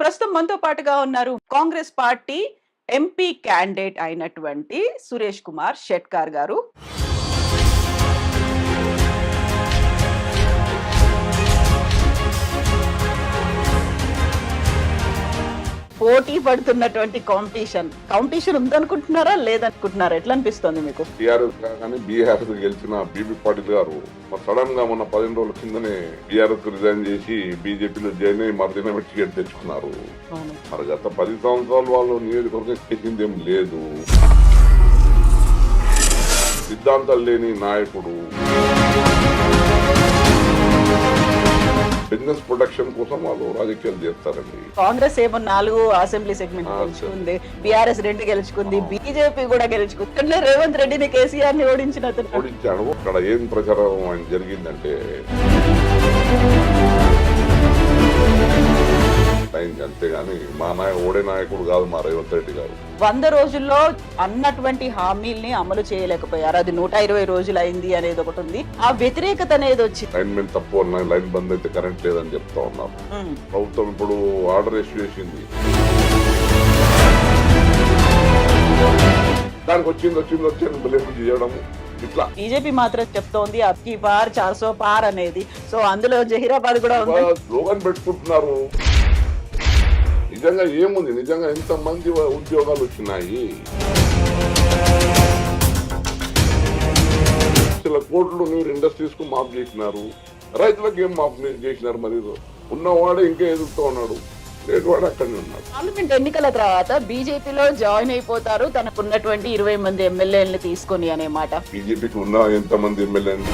ప్రస్తుతం మనతో పాటుగా ఉన్నారు కాంగ్రెస్ పార్టీ ఎంపీ క్యాండిడేట్ అయినటువంటి సురేష్ కుమార్ షెట్కార్ గారు. పోటీ పడుతున్నటువంటి కాంపిటీషన్ ఉందనుకుంటున్నారా లేదనుకుంటున్నారా? ఎట్లా అనిపిస్తుంది మీకు? టీఆర్ఎస్ కానీ బీఆర్ఎస్ గెలిచిన బీబీ పాటిల్ గారు సడన్ గా మొన్న 15 రోజుల కిందనే బీఆర్ఎస్ రిజైన్ చేసి బీజేపీలో జాయిన్ అయ్యి మరుదిన టికెట్ తెచ్చుకున్నారు. మరి గత 10 సంవత్సరాలు వాళ్ళు నియోజకవర్గం చేసింది ఏం లేదు. సిద్ధాంతాలు లేని నాయకుడు. బిజినెస్ ప్రొటెక్షన్ కోసం వాళ్ళు రాజకీయాలు చేస్తారండి. కాంగ్రెస్ ఏమో 4 అసెంబ్లీ సెగ్మెంట్ గెలుచుకుంది, బీఆర్ఎస్ 2 గెలుచుకుంది, బీజేపీ కూడా గెలుచుకుంది. రేవంత్ రెడ్డిని కేసీఆర్ ని ఓడించాడు. అక్కడ ఏం ప్రచారం జరిగిందంటే అంతేగాని మా ఓడే నాయకుడు కాదు మా రేవంత్ రెడ్డి గారు. 100 రోజుల్లో అన్నటువంటి హామీల్ని అమలు చేయలేకపోయారు. అది 120 రోజులు అయింది అనేది ఒకటి ఉంది. ఆ వ్యతిరేకత అనేది వచ్చి లైన్ తప్పు లైన్ బంద్ అయితే కరెంట్ లేదని చెప్తా ఉన్నారు. ప్రభుత్వం ఇప్పుడు ఆర్డర్ ఇష్యూ చేసింది. దానికి వచ్చింది బిల్లింపు చేయడం. ఇట్లా బీజేపీ మాత్రం చెప్తోంది అబ్కి పార్ 400 పార్ అనేది. సో అందులో జహీరాబాద్ కూడా స్లోగన్ పెట్టుకుంటున్నారు. నిజంగా ఏముంది? నిజంగా ఎంత మంది ఉద్యోగాలు వచ్చినాయి. కోట్లు మీరు ఇండస్ట్రీస్ కు మాఫ్ చేసినారు, రైతులకు ఏం మాఫ్ చేసినారు? మరి ఉన్నవాడే ఇంకా ఎదుగుతూ ఉన్నాడు, లేనివాడు అక్కడనే ఉన్నాడు. పార్లమెంట్ ఎన్నికల తర్వాత బీజేపీలో జాయిన్ అయిపోతారు తనకున్నటువంటి 20 మంది ఎమ్మెల్యేలను తీసుకొని అనే మాట. బీజేపీకి ఉన్న ఎంతమంది ఎమ్మెల్యేలు?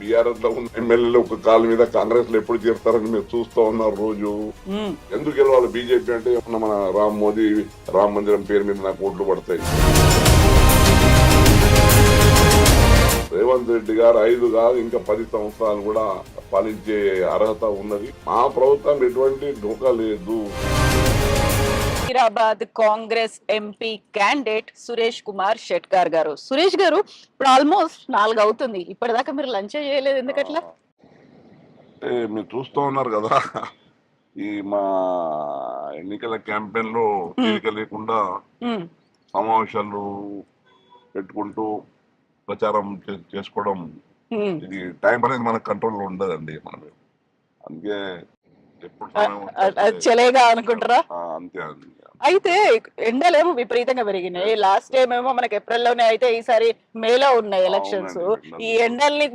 బీఆర్ఎస్ లో ఉన్న ఎమ్మెల్యేలు ఒక కాళ్ళ మీద కాంగ్రెస్ లో ఎప్పుడు చేరుతారని మీరు చూస్తూ ఉన్నారు రోజు. ఎందుకు గెలవాలి బీజేపీ అంటే? మన మోదీ రామ మందిరం పేరు మీద నాకు ఓట్లు పడతాయి. రేవంత్ రెడ్డి గారు 5 కాదు ఇంకా 10 సంవత్సరాలు కూడా పాలించే అర్హత ఉన్నది. మా ప్రభుత్వం ఎటువంటి ఢోకా లేదు. హైదరాబాద్ కాంగ్రెస్ ఎంపీ క్యాండిడేట్ సురేష్ కుమార్ షెట్కార్ గారు. సురేష్ గారు, ఇప్పుడు ఆల్మోస్ట్ 4 అవుతుంది, ఇప్పటిదాకా మీరు లంచ్ చేయలేదు, ఎందుకట్లా? మీరు చూస్తూ ఉన్నారు కదా, ఈ మా ఎన్నికల క్యాంపెయిన్ లో తీరిక లేకుండా సమావేశాలు పెట్టుకుంటూ ప్రచారం చేసుకోవడం, ఇది టైం అనేది మన కంట్రోల్లో ఉండదండి. మనం అందుకే చలేగా అనుకుంటారా? అంతే అండి. అయితే ఎండలేమో విపరీతంగా పెరిగినాయి. లాస్ట్ టైం ఏమో మనకి ఏప్రిల్లోనే అయితే ఈసారి మేలో ఉన్నాయి ఎలక్షన్స్. ఈ ఎండల్ని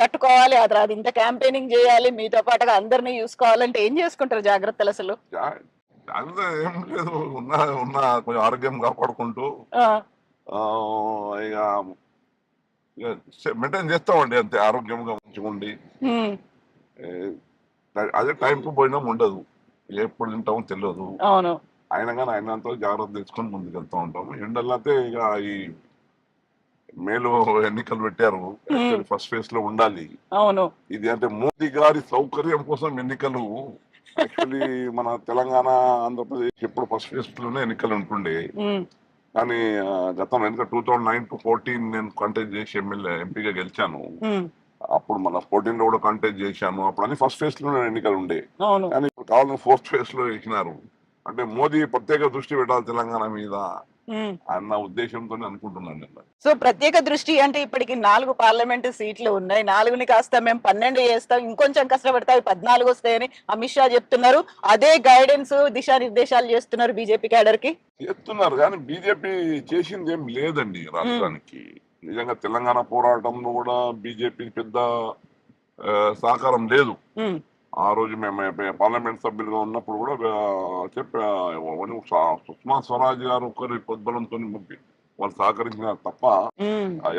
తట్టుకోవాలి, అది ఇంత క్యాంపెయినింగ్ చేయాలి, మీతో పాటుగా అందరినీ చూసుకోవాలంటే ఏం చేసుకుంటారు జాగ్రత్తలు? అసలు ఏం లేదు, ఉన్న కొంచెం ఆరోగ్యం కాపాడుకుంటూ ఇక మెయింటైన్ చేస్తామండి. అంతే, ఆరోగ్యంగా ఉంచుకోండి. అదే టైంకు పోయినా ఉండదు, ఎప్పుడు తింటామో తెలియదు. అవును, అయినా కానీ అయినంత జాగ్రత్త తెచ్చుకొని ముందుకు వెళ్తూ ఉంటాము. ఎండల్లో అయితే ఇక ఈ మేలో ఎన్నికలు పెట్టారు, ఫస్ట్ ఫేజ్ లో ఉండాలి. అవును, ఇది అంటే మోదీ గారి సౌకర్యం కోసం ఎన్నికలు. యాక్చువల్లీ మన తెలంగాణ, ఆంధ్రప్రదేశ్ ఎప్పుడు ఫస్ట్ ఫేజ్ లోనే ఎన్నికలు ఉంటుండే. కానీ గతంలో ఎన్నిక 2009 to 14 నేను కంటెస్ట్ చేసి ఎంపీగా గెలిచాను. అప్పుడు మన 14 లో కూడా కంటెస్ట్ చేశాను. అప్పుడు అన్ని ఫస్ట్ ఫేజ్ లో ఎన్నికలు ఉండే. కానీ ఇప్పుడు కావాలని 4th ఫేజ్ లో వేసినారు. అంటే మోదీ ప్రత్యేక దృష్టి పెట్టాలి తెలంగాణ మీద అన్న ఉద్దేశంతో అనుకుంటున్నాను నేను. సో ప్రత్యేక దృష్టి అంటే ఇప్పటికి 4 పార్లమెంటు సీట్లు ఉన్నాయి. 4ని కాస్త మేము 12 చేస్తాం, ఇంకొంచెం కష్టపడతాయి 14 వస్తాయని అమిత్ షా చెప్తున్నారు. అదే గైడెన్స్, దిశానిర్దేశాలు చేస్తున్నారు బీజేపీ క్యాడర్ కి. చేస్తున్నారు కానీ బీజేపీ చేసింది ఏం లేదండి రాష్ట్రానికి. నిజంగా తెలంగాణ పోరాటంలో కూడా బీజేపీ పెద్ద సహకారం లేదు. ఆ రోజు మేము పార్లమెంట్ సభ్యులుగా ఉన్నప్పుడు కూడా సుష్మా స్వరాజ్ గారు ఒకరి పొద్దులంతో వాళ్ళు సహకరించినారు తప్ప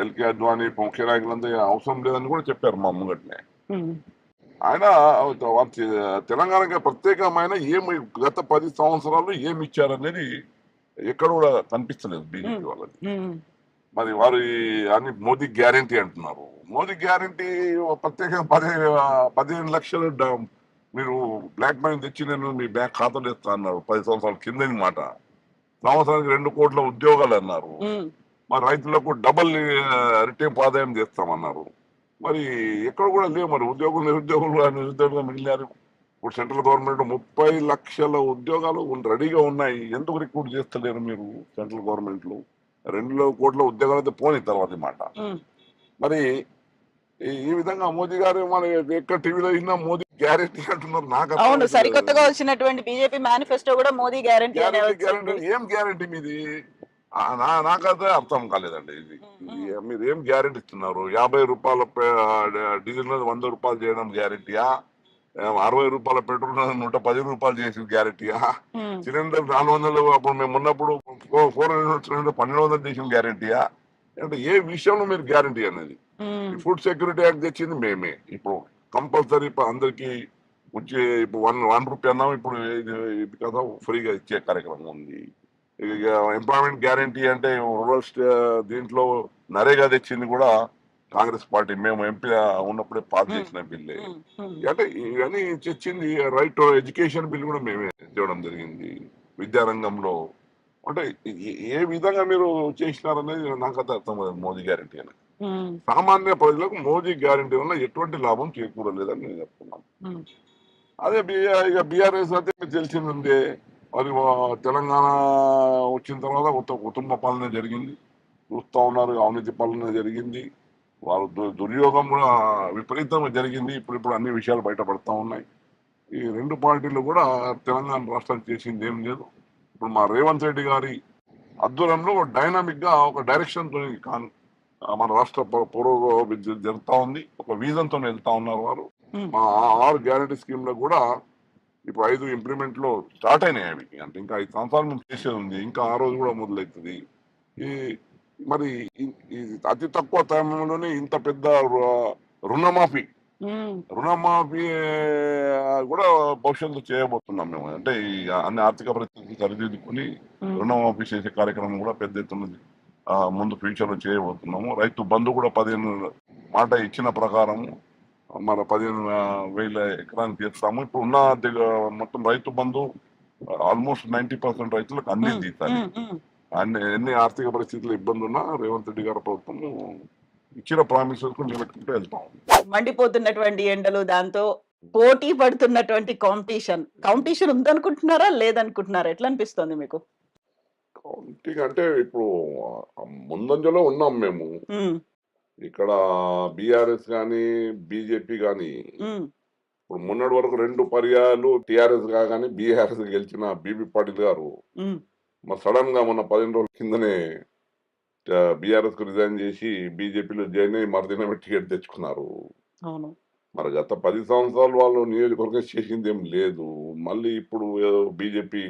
ఎల్కే అద్వానీ ముఖ్య నాయకులంతా అవసరం లేదని కూడా చెప్పారు మా ముంగట్నే. ఆయన తెలంగాణకి ప్రత్యేకమైన ఏమి గత 10 సంవత్సరాలు ఏమి ఇచ్చారనేది ఎక్కడ కూడా కనిపిస్తలేదు బీజేపీ వాళ్ళకి. మరి వారు అన్ని మోదీ గ్యారంటీ అంటున్నారు. మోదీ గ్యారంటీ ప్రత్యేకంగా 15 లక్షలు మీరు బ్లాక్ మనీ తెచ్చి నేను మీ బ్యాంక్ ఖాతాలో ఇస్తా అన్నారు 10 సంవత్సరాల కిందని మాట. సంవత్సరానికి 2 కోట్ల ఉద్యోగాలు అన్నారు. మరి రైతులకు డబుల్ రిటర్న్ ఆదాయం చేస్తామన్నారు. మరి ఎక్కడ కూడా లేవు. మరి ఉద్యోగులు నిరుద్యోగులుగా మిగిలినారు. ఇప్పుడు సెంట్రల్ గవర్నమెంట్ 30 లక్షల ఉద్యోగాలు రెడీగా ఉన్నాయి. ఎందుకు రిక్రూట్ చేస్తలేరు మీరు సెంట్రల్ గవర్నమెంట్ లో? 2 కోట్ల ఉద్యోగాలు అయితే పోని తర్వాత మాట. మరి ఈ విధంగా మోదీ గారు మన ఎక్కడ టీవీలో అయినా మోదీ గ్యారెంటీ అంటున్నారు. నాకు అర్థం అవును, అవుతలేదు. సరికొత్తగా వచ్చినటువంటి బీజేపీ మేనిఫెస్టో కూడా మోదీ గ్యారెంటీ గ్యారెంటీ ఏం గ్యారెంటీ మీది? నాకైతే అర్థం కాలేదండి ఇది. మీరు ఏం గ్యారెంటీ ఇస్తున్నారు? 50 రూపాయల డీజిల్ మీద 100 రూపాయలు చేయడం గ్యారెంటీయా? 60 రూపాయల పెట్రోల్ 110 రూపాయలు చేసిన గ్యారెంటీయా? సిలిండర్ 400 అప్పుడు మేము ఉన్నప్పుడు 400 సిలిండర్ 1200 చేసిన గ్యారెంటీయా? అంటే ఏ విషయంలో మీరు గ్యారెంటీ అనేది? ఫుడ్ సెక్యూరిటీ యాక్ట్ తెచ్చింది మేమే. ఇప్పుడు కంపల్సరీ అందరికి వచ్చే ఇప్పుడు 1 రూపీ అన్నాం, ఇప్పుడు ఇది కదా ఫ్రీగా ఇచ్చే కార్యక్రమం ఉంది. ఇక ఎంప్లాయ్మెంట్ గ్యారెంటీ అంటే రూరల్ దీంట్లో నరేగా తెచ్చింది కూడా కాంగ్రెస్ పార్టీ. మేము ఎంపీ ఉన్నప్పుడే పాస్ చేసిన బిల్లే. అంటే ఇవన్నీ తెచ్చింది. రైట్ టు ఎడ్యుకేషన్ బిల్ కూడా మేమే తేవడం జరిగింది విద్యారంగంలో. అంటే ఏ విధంగా మీరు చేసినారనేది నాకైతే అర్థం కాదు మోదీ గ్యారెంటీ అని. సామాన్య ప్రజలకు మోదీ గ్యారెంటీ వల్ల ఎటువంటి లాభం చేకూరలేదని నేను చెప్తున్నాను. అదే ఇక బీఆర్ఎస్ అయితే మీకు తెలిసిందంటే మరి తెలంగాణ వచ్చిన తర్వాత కుటుంబ పాలన జరిగింది. చూస్తూ ఉన్నారు. అవినీతి పాలన జరిగింది. వాళ్ళు దుర్యోగం కూడా విపరీతంగా జరిగింది. ఇప్పుడు అన్ని విషయాలు బయటపడతా ఉన్నాయి. ఈ 2 పార్టీలు కూడా తెలంగాణ రాష్ట్రం చేసింది ఏం లేదు. ఇప్పుడు మా రేవంత్ రెడ్డి గారి ఆధ్వర్యంలో డైనామిక్ గా ఒక డైరెక్షన్ తో మన రాష్ట్ర పురోగతి జరుగుతా ఉంది. ఒక విజన్ తో వెళ్తా ఉన్నారు వారు. మా 6 గ్యారెంటీ స్కీమ్ లో కూడా ఇప్పుడు 5 ఇంప్లిమెంట్ లో స్టార్ట్ అయినాయి. అవి అంటే ఇంకా 5 సంవత్సరాలు మేము చేసేది ఉంది. ఇంకా ఆ రోజు కూడా మొదలవుతుంది. ఈ మరి అతి తక్కువ సమయంలోనే ఇంత పెద్ద రుణమాఫీ కూడా భవిష్యత్తు చేయబోతున్నాం మేము. అంటే ఈ అన్ని ఆర్థిక పరిస్థితులు సరిదిద్దుకుని రుణమాఫీ చేసే కార్యక్రమం కూడా పెద్ద ఎత్తున ముందు ఫ్యూచర్ లో చేయబోతున్నాము. రైతు బంధు కూడా 15 మాట ఇచ్చిన ప్రకారం మన 15,000 ఎకరానికి చేస్తాము. ఇప్పుడు ఉన్న మొత్తం రైతు బంధు ఆల్మోస్ట్ 90% రైతులకు అందింది ఈసారి. ఎన్ని ఆర్థిక పరిస్థితులు ఇబ్బంది ఉన్నా రేవంత్ రెడ్డి గారి ప్రభుత్వం ఇచ్చిన ప్రామిసెస్ కు నిలబెట్టుకుంటూ వెళ్తాం. మండిపోతున్నటువంటి ఎండలు, దాంతో పోటీ పడుతున్నటువంటి కాంపిటీషన్ ఉందనుకుంటున్నారా లేదనుకుంటున్నారా? ఎట్లా అనిపిస్తుంది మీకు? అంటే ఇప్పుడు ముందంజలో ఉన్నాం మేము. ఇక్కడ బీఆర్ఎస్ గాని బీజేపీ గాని ఇప్పుడు మొన్నటి వరకు 2 పర్యాయాలు టిఆర్ఎస్ గా గానీ బీఆర్ఎస్ గెలిచిన బీబీ పాటిల్ గారు మరి సడన్ గా మొన్న 15 రోజుల కిందనే బీఆర్ఎస్ కు రిజైన్ చేసి బీజేపీలో జాయిన్ అయ్యి మరుదినమే టికెట్ తెచ్చుకున్నారు. మరి గత 10 సంవత్సరాలు వాళ్ళు నియోజకవర్గం చేసింది ఏం లేదు. మళ్ళీ ఇప్పుడు బీజేపీ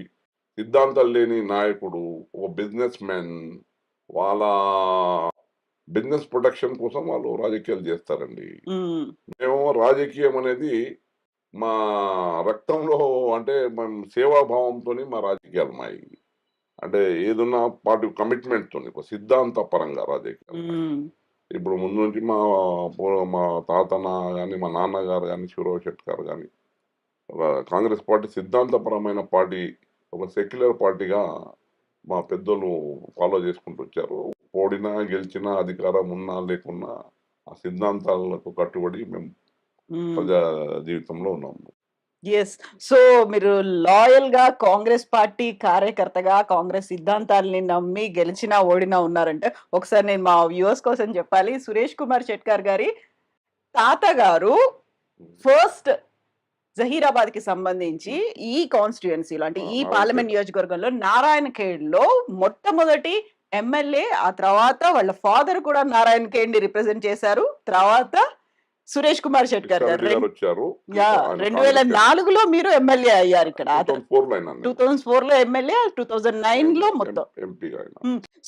సిద్ధాంతాలు లేని నాయకుడు, ఒక బిజినెస్ మ్యాన్, వాళ్ళ బిజినెస్ ప్రొటెక్షన్ కోసం వాళ్ళు రాజకీయాలు చేస్తారండి. మేము రాజకీయం అనేది మా రక్తంలో, అంటే మేము సేవాభావంతో మా రాజకీయాలు మాయి. అంటే ఏదన్నా పార్టీ కమిట్మెంట్ తోని ఒక సిద్ధాంత పరంగా రాజకీయాలు. ఇప్పుడు ముందు నుంచి మా తాతన గాని మా నాన్నగారు కానీ శివరావు శెట్కర్ కానీ కాంగ్రెస్ పార్టీ సిద్ధాంతపరమైన పార్టీ, ఒక సెక్యులర్ పార్టీగా మా పెద్దలు ఫాలో చేసుకుంటూ వచ్చారు. ఓడినా గెలిచినా అధికారం ఉన్నా లేకున్నా ఆ సిద్ధాంతాలకు కట్టుబడి మేము ప్రజా జీవితంలో ఉన్నాము. ఎస్. సో మీరు లాయల్ గా కాంగ్రెస్ పార్టీ కార్యకర్తగా కాంగ్రెస్ సిద్ధాంతాలని నమ్మి గెలిచినా ఓడినా ఉన్నారంటే, ఒకసారి నేను మా వ్యూవర్స్ కోసం చెప్పాలి. సురేష్ కుమార్ షెట్కర్ గారి తాతగారు ఫస్ట్ జహీరాబాద్ కి సంబంధించి ఈ కాన్స్టిట్యుయెన్సీలో, అంటే ఈ పార్లమెంట్ నియోజకవర్గంలో నారాయణ ఖేడ్ లో మొట్టమొదటి ఎమ్మెల్యే. ఆ తర్వాత వాళ్ళ ఫాదర్ కూడా నారాయణ ఖేడ్ ని రిప్రజెంట్ చేశారు. తర్వాత సురేష్ కుమార్ షెట్కర్ గారు 2004లో మీరు ఎమ్మెల్యే అయ్యారు ఇక్కడ. 2004 లో ఎమ్మెల్యే, 2009 లో మొత్తం ఎంపీ.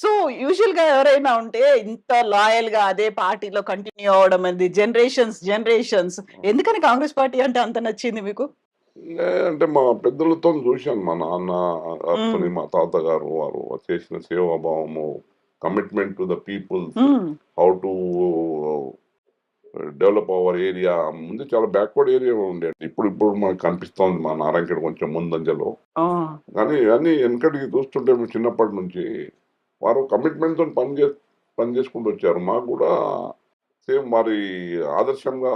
సో యూజువల్ గా ఎవరైనా ఉంటే ఇంత లాయల్ గా అదే పార్టీలో కంటిన్యూ అవడం అనేది జనరేషన్స్. ఎందుకని కాంగ్రెస్ పార్టీ అంటే అంత నచ్చింది మీకు? అంటే మా పెద్దలతో చూశాను. మా నాన్న, మా తాతగారు వారు చేసిన సేవాభావము, commitment to the people, how to develop our area. ముందు చాలా బ్యాక్వర్డ్ ఏరియా ఉండేది. ఇప్పుడు మనకు కనిపిస్తోంది మా నారాయణఖేడ్ కొంచెం ముందంజలో. కానీ అన్ని వెనకటికి చూస్తుంటే చిన్నప్పటి నుంచి వారు కమిట్మెంట్ తో పని చేసుకుంటూ వచ్చారు. మాకు కూడా సేమ్ వారి ఆదర్శంగా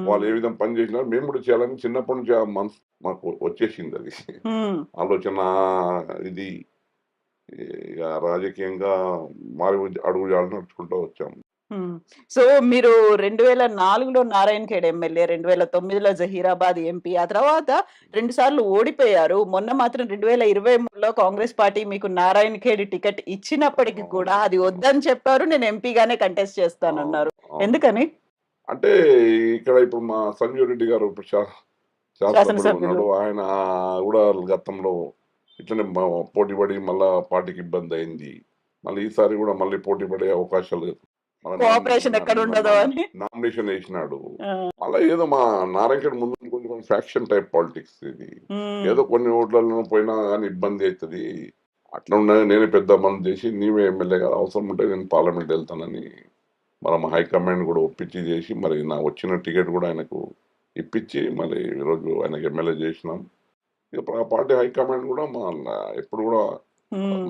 వాళ్ళు ఏ విధంగా పని చేసినారో మేము కూడా చేయాలని చిన్నప్పటి నుంచి ఆ మనసు మాకు వచ్చేసింది అది. ఆలోచన ఇది ఇక రాజకీయంగా మారి అడుగు జాడలు నడుచుకుంటూ వచ్చాము. సో మీరు 2004లో నారాయణ ఖేడ్ ఎమ్మెల్యే, 2009లో జహీరాబాద్ ఎంపీ, ఆ తర్వాత 2 సార్లు ఓడిపోయారు. మొన్న మాత్రం 2023లో కాంగ్రెస్ పార్టీ మీకు నారాయణ ఖేడ్ టికెట్ ఇచ్చినప్పటికి కూడా అది వద్దని చెప్పారు. నేను ఎంపీగానే కంటెస్ట్ అవును. చేస్తానన్నారు. అవును. ఎందుకని? అంటే ఇక్కడ ఇప్పుడు మా సంజీవ్ రెడ్డి గారు ఇప్పుడు శాసనసభ్యుడిగా శాసనసభ్యులు. ఉన్నాడు. ఆయన కూడా గతంలో ఇట్లనే పోటీ పడి మళ్ళా పార్టీకి ఇబ్బంది అయింది. మళ్ళీ ఈసారి కూడా మళ్ళీ పోటీ పడే అవకాశాలు మళ్ళా కోఆపరేషన్ ఎక్కడ ఉండదో అని. నామినేషన్ వేసినాడు. ఆ! అలా ఏదో మా నారాయణఖేడ్ ముందు కొంచెం కొంచెం ఫ్యాక్షన్ టైప్ పాలిటిక్స్ ఇది. హ్మ్. ఏదో కొన్ని ఓట్లలో పోయినా కానీ ఇబ్బంది అవుతుంది. అట్లా ఉన్నాయి నేనే పెద్ద మనం చేసి నీవే ఎమ్మెల్యే కదా అవసరం ఉంటే నేను పార్లమెంట్ వెళ్తానని మన మా హైకమాండ్ కూడా ఒప్పించి చేసి మరి నా వచ్చిన టికెట్ కూడా ఆయనకు ఇప్పించి మళ్ళీ ఈరోజు ఆయనకు ఎమ్మెల్యే చేసినాం. ఇక పార్టీ హైకమాండ్ కూడా ఎప్పుడు కూడా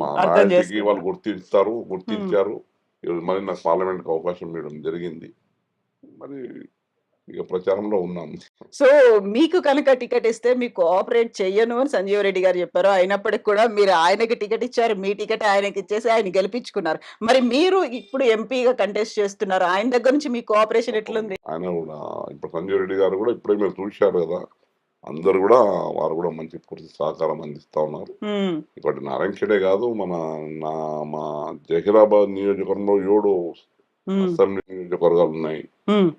మా అర్థం లాయల్టీకి వాళ్ళు చేసుకున్నారు. హ్మ్. గుర్తించారు. ఈరోజు మళ్ళీ నాకు పార్లమెంట్‌కి అవకాశం ఇవ్వడం జరిగింది. మరి ఇక ప్రచారంలో ఉన్నాం. సో, మీకు కనుక టికెట్ ఇస్తే మీకు కోఆపరేట్ చెయ్యను అని సంజీవ్ రెడ్డి గారు చెప్పారు. అయినప్పటికి కూడా మీరు ఆయనకి టికెట్ ఇచ్చారు. మీ టికెట్ ఆయనకిచ్చేసి ఆయన గెలిపించుకున్నారు. మరి మీరు ఇప్పుడు ఎంపీగా కంటెస్ట్ చేస్తున్నారు. ఆయన దగ్గర నుంచి మీ కోఆపరేషన్ ఎట్లుంది? ఆయన కూడా ఇప్పుడు సంజయ్ రెడ్డి గారు కూడా ఇప్పుడే మీరు చూశారు కదా! అందరూ కూడా వారు కూడా మంచి పూర్తి సహకారం అందిస్తా ఉన్నారు. హ్మ్. ఇక్కడ నారాయణఖేడే కాదు నా మా జహీరాబాద్ నియోజకవర్గంలో 7 హ్మ్. అసెంబ్లీ నియోజకవర్గాలున్నాయి. హ్మ్.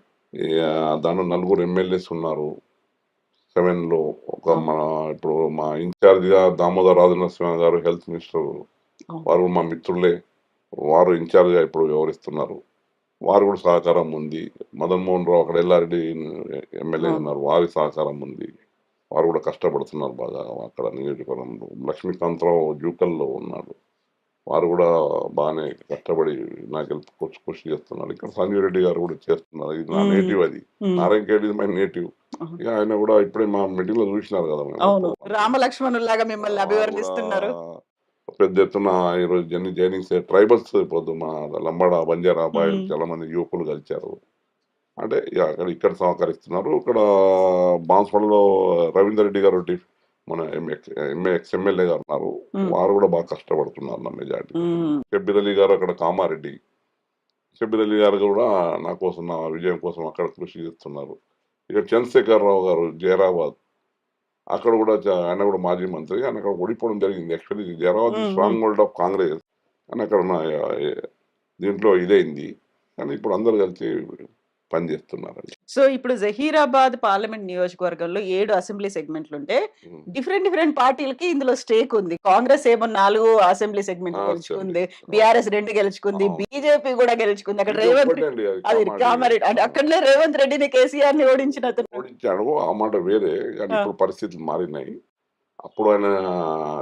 దాంట్లో 4 ఎమ్మెల్యేస్ ఉన్నారు. 7లో ఒక అవును. ఇప్పుడు మా ఇన్ఛార్జిగా దామోదర్ రాజనరసింహ గారు హెల్త్ మినిస్టర్ అవును. వారు మా మిత్రులే. వారు ఇన్ఛార్జిగా ఇప్పుడు వ్యవహరిస్తున్నారు. వారు కూడా సహకారం ఉంది. మదన్ మోహన్ రావు అక్కడ ఎల్లారెడ్డి ఎమ్మెల్యే అవును. ఉన్నారు. వారి సహకారం ఉంది. వారు కూడా కష్టపడుతున్నారు బాగా అక్కడ నియోజకవర్గంలో. లక్ష్మీకాంతరావు జూకల్‌లో ఉన్నాడు. వారు కూడా బాగానే కష్టపడి నా గెలుపు కృషి చేస్తున్నారు. ఇక్కడ సంజీవ్ రెడ్డి గారు కూడా చేస్తున్నారు. ఇది నా హ్మ్. నేటివ్ అది. హ్మ్. Narayankhed is my native. అవును. ఇక ఆయన కూడా ఇప్పుడే మా మీటింగ్‌లో చూసినారు కదా! మేము అవును. అప్పుడు రామలక్ష్మణుల్లాగా మిమ్మల్ని వారు కూడా అభివర్ణిస్తున్నారు. పెద్ద ఎత్తున ఈరోజు జాయినింగ్స్ ట్రైబల్స్ ఇప్పుడు మా లంబాడ, బంజారా, బాయలు హ్మ్. చాలా మంది యువకులు కలిశారు. అంటే ఇక్కడ సహకరిస్తున్నారు. ఇక్కడ బాన్స్వాడలో రవీందర్ రెడ్డి గారు మన ఎక్స్ ఎమ్మెల్యే గారు ఉన్నారు. హ్మ్. వారు కూడా బాగా కష్టపడుతున్నారు నా మెజార్టీ కోసం. హ్మ్. షబ్బీర్ అలీ గారు అక్కడ కామారెడ్డి. షబ్బీర్ అలీ గారు కూడా నా కోసం నా విజయం కోసం అక్కడ కృషి చేస్తున్నారు. ఇక్కడ చంద్రశేఖరరావు గారు జైరాబాద్ అక్కడ కూడా ఆయన కూడా మాజీ మంత్రి. ఆయన అక్కడ ఓడిపోవడం జరిగింది. యాక్చువల్లీ జైరాబాద్ హ్మ్. Strong hold of Congress. కానీ అక్కడ దీంట్లో ఇదైంది. కానీ ఇప్పుడు అందరూ కలిసి పనిచేస్తున్నారండి. సో, ఇప్పుడు జహీరాబాద్ పార్లమెంట్ నియోజకవర్గంలో 7 అసెంబ్లీ సెగ్మెంట్లుంటే, హ్మ్. డిఫరెంట్ పార్టీలకి ఇందులో స్టేక్ ఉంది. కాంగ్రెస్ ఏమో 4 అసెంబ్లీ సెగ్మెంట్లు అసెంబ్లీ. గెలుచుకుంది. అవును. బీఆర్ఎస్ 2 గెలుచుకుంది. అవును. బీజేపీ గూడా గెలుచుకుంది. అక్కడ ఇది రేవంత్ ఒక్కటండి అది అది కామారెడ్డి. కామారెడ్డి అంటే ఆ! అక్కడనే రేవంత్ రెడ్డిని, కేసీఆర్‌ని ఓడించినతను. ఓడించాడు. ఆ మాట వేరే. కానీ ఆ! ఇప్పుడు పరిస్థితులు మారినాయి. అప్పుడు ఆయన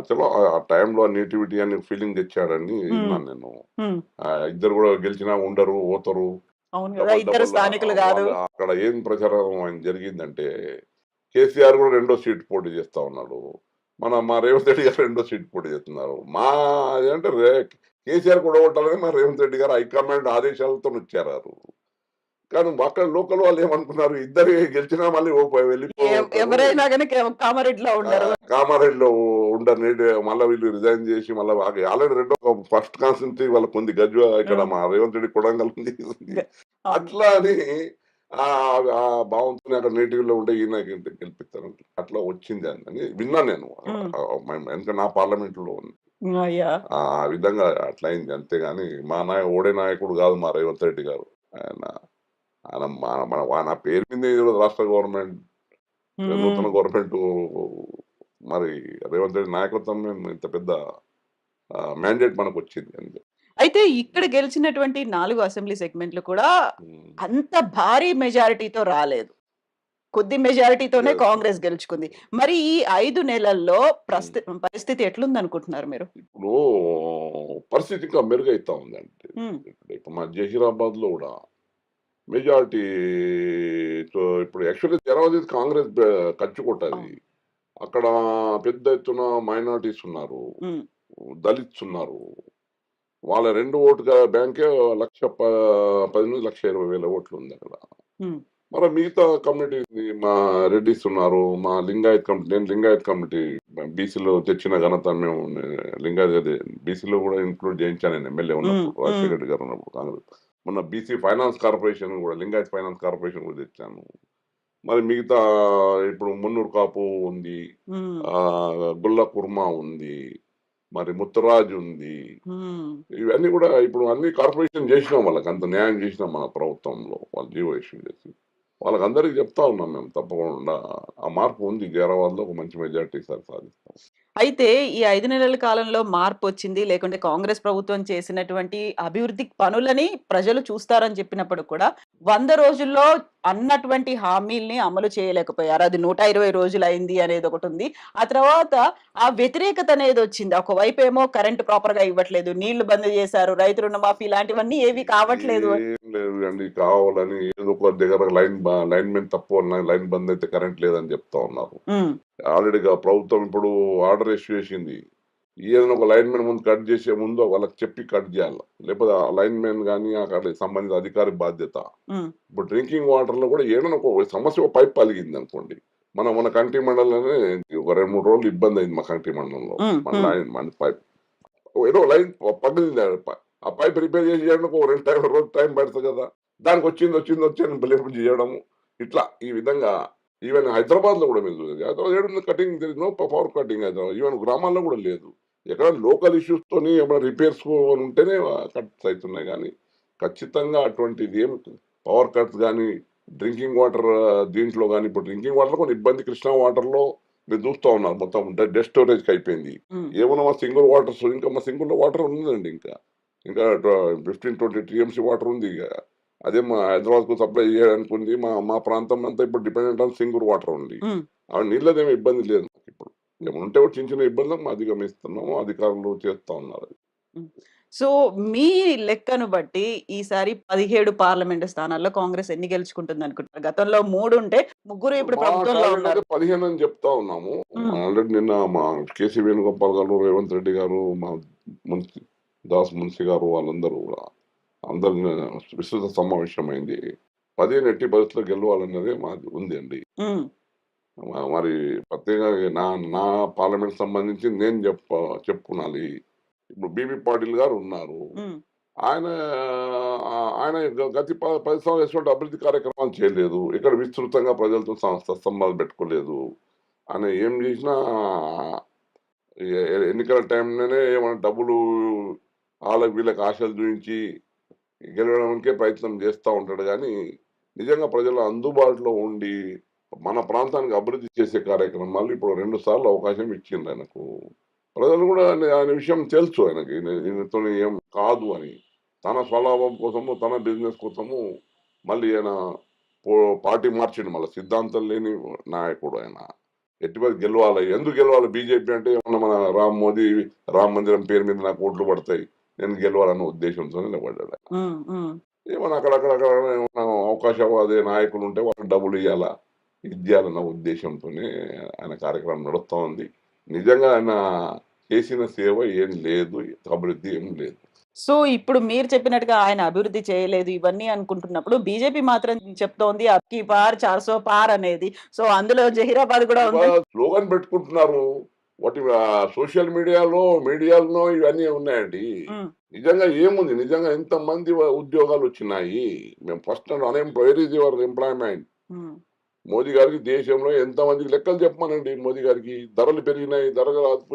చలో ఆ టైంలో నేటివిటీ అనే ఫీలింగ్ తెచ్చాడని హ్మ్. విన్నాను నేను. హ్మ్. ఇద్దరు కూడా గెలిచినా ఉండరు, పోతారు. అవును గదా! డబల్ ఇద్దరు డబల్ స్థానికులు గాదు. వాళ్ళు అక్కడ ఏం ప్రచారం ఆయన జరిగిందంటే కేసీఆర్ కూడా రెండో సీట్ పోటీ చేస్తా ఉన్నాడు. మా రేవంత్ రెడ్డి గారు రెండో సీట్ పోటీ చేస్తున్నారు. ఏదంటే కేసీఆర్ కూడా ఓడాలని మా రేవంత్ రెడ్డి గారు హైకమాండ్ ఆదేశాలతోనొచ్చారు. కానీ అక్కడ లోకల్ వాళ్ళు ఏమనుకున్నారు ఇద్దరు గెలిచినా మళ్ళీ వెళ్ళిపోతారు. ఎవరైనా గాని కామారెడ్డిలో ఉండరు. కామారెడ్డిలో ఉండరు మళ్ళీ వీళ్ళు రిజైన్ చేసి మళ్ళీ ఆల్రెడీ ఫస్ట్ కాన్స్టిట్యూన్సీ వాళ్ళకు ఉంది ఇక్కడ హ్మ్. మా రేవంత్ రెడ్డి కొడంగల్ ఉంది. అవును. అట్లా అని ఆ ఆ భావంతో అక్కడ నేటివ్ లో ఉంటే ఈయన గెలిపిస్తారు అట్లా వచ్చింది అని విన్నాను నేను. హ్మ్. ఎందుకంటే నా పార్లమెంట్ లో ఉంది. యాహ్! ఆ విధంగా అట్లా అయింది అంతేగాని మా ఓడే నాయకుడు కాదు మా రేవంత్ రెడ్డి గారు. ఆయన ఆయన నా పేరు మీద ఈరోజు రాష్ట్ర గవర్నమెంట్ హ్మ్. నూతన గవర్నమెంట్ మరి రేవంత్ రెడ్డి నాయకత్వంలో ఇంత పెద్ద మ్యాండేట్ మనకొచ్చింది అంతే. అయితే ఇక్కడ గెలిచినటువంటి 4 అసెంబ్లీ సెగ్మెంట్‌లు కూడా హ్మ్. అంత భారీ మెజారిటీతో రాలేదు. కొద్ది మెజారిటీతోనే యెస్. కాంగ్రెస్ గెలుచుకుంది. మరి ఈ 5 నెలల్లో హ్మ్. పరిస్థితి ఎట్లుందనుకుంటున్నారు మీరు? ఇప్పుడు పరిస్థితి ఇంకా మెరుగైతా ఉందండి. హ్మ్. ఇప్పుడు మా జహీరాబాద్‌లో గూడా మెజారిటీ ఇప్పుడు యాక్చువల్లీ జనాభా కాంగ్రెస్ కంచుకోటది. అవును. అక్కడ పెద్ద ఎత్తున మైనారిటీస్ ఉన్నారు. హ్మ్. దళిత్స్ ఉన్నారు. వాళ్ళ 2 బ్యాంకే 1,10,20,000 ఓట్లు ఉంది అక్కడ. ఉమ్, మరి మిగతా కమ్యూనిటీ మా రెడ్డిస్ ఉన్నారు, మా లింగాయత్ కమిటీ, నేను లింగాయత్ కమిటీ బీసీలో తెచ్చిన ఘనత మేము లింగాయత్ బీసీలో కూడా ఇంక్లూడ్ చేయించాను నేను ఎమ్మెల్యే ఉమ్, ఉన్నప్పుడు, ఉమ్, రాజశేఖర రెడ్డి గారు ఉన్నప్పుడు కాంగ్రెస్. మొన్న బీసీ ఫైనాన్స్ కార్పొరేషన్ కూడా, లింగాయత్ ఫైనాన్స్ కార్పొరేషన్ కూడా తెచ్చాను. మరి మిగతా ఇప్పుడు మున్నూరు కాపు ఉంది, ఉమ్, గుల్ల కుర్మా ఉంది, మరి ముత్తరాజ్ ఉంది. ఉమ్. ఇవన్నీ కూడా ఇప్పుడు అన్ని కార్పొరేషన్ చేసినాం, వాళ్ళకి అంత న్యాయం చేసినాం మన ప్రభుత్వంలో, వాళ్ళు జీవో ఇష్యూ చేసి. వాళ్ళకందరికీ చెప్తా ఉన్నాం మేము, తప్పకుండా ఆ మార్పు ఉంది. జైరాబాద్లో ఒక మంచి మెజార్టీ సాధిస్తాం. అయితే ఈ 5 నెలల కాలంలో మార్పొచ్చింది. లేకుంటే కాంగ్రెస్ ప్రభుత్వం చేసినటువంటి అభివృద్ధి పనులని ప్రజలు చూస్తారని చెప్పినప్పుడు కూడా 100 రోజుల్లో అన్నటువంటి హామీల్ని అమలు చేయలేకపోయారు. అది 120 రోజులయింది అనేదొకటుంది. ఆ తర్వాత ఆ వ్యతిరేకత అనేదొచ్చింది. ఒకవైపేమో కరెంట్ ప్రాపర్‌గా ఇవ్వట్లేదు. నీళ్లు బంద్ చేశారు. రైతు రుణమాఫీ ఇలాంటివన్నీ ఏవి కావట్లేదు. ఏం లేదు అండి, కావాలని ఏదో ఒక దగ్గర లైన్ మెన్ తప్పు ఉన్నాయి, లైన్ బంద్ అయితే కరెంట్ లేదని చెప్తా ఉన్నారు. హ్మ్. ఆల్రెడీగా ప్రభుత్వం ఇప్పుడు ఆర్డర్ ఇష్యూ చేసింది. ఏదైనా ఒక లైన్ మ్యాన్ ముందు కట్ చేసే ముందు వాళ్ళకి చెప్పి కట్ చేయాలి, లేకపోతే ఆ లైన్ మ్యాన్ కానీ అక్కడ సంబంధిత అధికారి బాధ్యత. హ్మ్. ఇప్పుడు డ్రింకింగ్ వాటర్ లో కూడా ఏదైనా ఒక సమస్య, ఒక పైప్ పలిగింది అనుకోండి, మన కంటి మండలంలోనే ఒక 2-3 రోజులు ఇబ్బంది అయింది. మా కంటి మండలంలో హ్మ్. మన హ్మ్. లైన్ మన పైప్ ఏదో లైన్ పగిలింది. ఆ పైప్ రిపేర్ చేసి చేయడానికి ఒక 2 రోజులు టైం పడుతుంది కదా. దానికి వచ్చింది బిల్లింపు చేయడము. ఇట్లా ఈ విధంగా ఈవెన్ హైదరాబాద్ లో కూడా మీరు చూడండి, హైదరాబాద్ ఏడుంది cutting, no power cutting Hyderabad. Even గ్రామాల్లో కూడా లేదు. ఎక్కడ లోకల్ ఇష్యూస్ తోని ఏమైనా రిపేర్స్ ఉంటేనే కట్స్ అవుతున్నాయి, కానీ ఖచ్చితంగా అటువంటిది ఏం పవర్ కట్స్ కానీ డ్రింకింగ్ వాటర్ దీంట్లో కానీ, ఇప్పుడు డ్రింకింగ్ వాటర్ కొన్ని ఇబ్బంది. కృష్ణా వాటర్ లో మీరు చూస్తూ ఉన్నారు, మొత్తం డెడ్ స్టోరేజ్ అయిపోయింది. హ్మ్. ఏమన్నా మా సింగిల్ వాటర్స్, ఇంకా మా సింగిల్ వాటర్ ఉందండి, ఇంకా 15-20 టీఎంసీ వాటర్ ఉంది. ఇక అదే మా హైదరాబాద్ కు సప్లై చేయడానికి ఉంది. మా మా ప్రాంతం అంతా ఇప్పుడు డిపెండెంట్ ఆన్ సింగూర్ వాటర్ ఉంది. హ్మ్. ఆ నీళ్ళదేమో ఇబ్బంది లేదు మాకు ఇప్పుడు. ఏమైనా ఉంటే కూడా చిన్న చిన్న ఇబ్బందులు మేము అధిగమిస్తున్నాము, అధికారులు చేస్తా ఉన్నారు. హ్మ్. సో, మీ లెక్కను బట్టి ఈసారి 17 పార్లమెంటు స్థానాల్లో కాంగ్రెస్ ఎన్ని గెలుచుకుంటుందనుకుంటున్నారు? గతంలో 3 ఉంటే, ముగ్గురు ఇప్పుడు మా ప్రభుత్వంలో టార్గెట్ అయితే ఉన్నారు. 15 అని చెప్తా ఉన్నాము. హ్మ్. ఆల్రెడీ నిన్న మా కేసీ వేణుగోపాల్ గారు, రేవంత్ రెడ్డి గారు, మా మున్సి మున్సి గారు, వాళ్ళందరూ కూడా అందరు విస్తృత సమావేశం అయింది. 15 ఎట్టి పరిస్థితుల్లో గెలవాలన్నదే మాది ఉంది అండి. హ్మ్. మరి ప్రత్యేకంగా నా నా పార్లమెంట్ సంబంధించి నేను చెప్పుకోనాలి. ఇప్పుడు బీబీ పాటిల్ గారు ఉన్నారు. హ్మ్. ఆయన ఆయన గత 10 సంవత్సరాలు ఎటువంటి అభివృద్ధి కార్యక్రమాలు చేయలేదు. ఇక్కడ విస్తృతంగా ప్రజలతో సత్సంబంధాలు పెట్టుకోలేదు. ఆయన ఏం చేసినా ఎన్నికల టైంలోనే ఏమైనా డబ్బులు వాళ్ళకి వీళ్ళకి ఆశలు చూయించి గెలవడానికే ప్రయత్నం చేస్తా ఉంటాడు గానీ, నిజంగా ప్రజల అందుబాటులో ఉండి, మన ప్రాంతానికి అభివృద్ధి చేసే కార్యక్రమాలు ఇప్పుడు 2 సార్లు అవకాశం ఇచ్చిండ్రు ఆయనకు. ప్రజలు కూడా ఆయన విషయం తెలుసు ఆయనకి. ఈయనతోని ఏం కాదు అని. తన స్వలాభం కోసము, తన బిజినెస్ కోసము మళ్ళీ ఆయన పో పార్టీ మార్చిండు. మళ్ళా సిద్ధాంతం లేని నాయకుడు ఆయన. ఎట్టి పరిస్థితి గెలవాలి. ఎందుకు గెలవాలి బీజేపీ అంటే, ఏమన్నా మన మోదీ రామ మందిరం పేరు మీద నాకు ఓట్లు పడతాయి, నేను గెలవాలన్న ఉద్దేశంతోనే నిలబడ్డాడు. హ్మ్. హ్మ్. ఏమన్నా అక్కడక్కడ ఏమన్నా అవకాశవాది నాయకులు ఉంటే వాళ్ళకి డబ్బులు ఇవ్వాలా, ఇది చేయాలన్న ఉద్దేశంతోనే ఆయన కార్యక్రమం నడుస్తా ఉంది. నిజంగా ఆయన చేసిన సేవ ఏం లేదు, అభివృద్ధి ఏం లేదు. సో, ఇప్పుడు మీరు చెప్పినట్టుగా ఆయన అభివృద్ధి చేయలేదు ఇవన్నీ అనుకుంటున్నప్పుడు, బీజేపీ మాత్రం చెప్తోంది అబ్ కీ బార్ 400 పార్ అనేది. సో, అందులో జహీరాబాద్ కూడా ఇవాళ ఉందని. స్లోగన్ పెట్టుకుంటున్నారు. వాటి సోషల్ మీడియాలో ఇవన్నీ ఉన్నాయండి. హ్మ్. నిజంగా ఏముంది? నిజంగా ఎంతమంది ఉద్యోగాలు వచ్చినాయి? మేము first where is your employment? హ్మ్. మోదీ గారికి దేశంలో ఎంతమందికి లెక్కలు చెప్పమనండి. మోదీ గారికి ధరలు పెరిగినాయి, ధరల అదుపు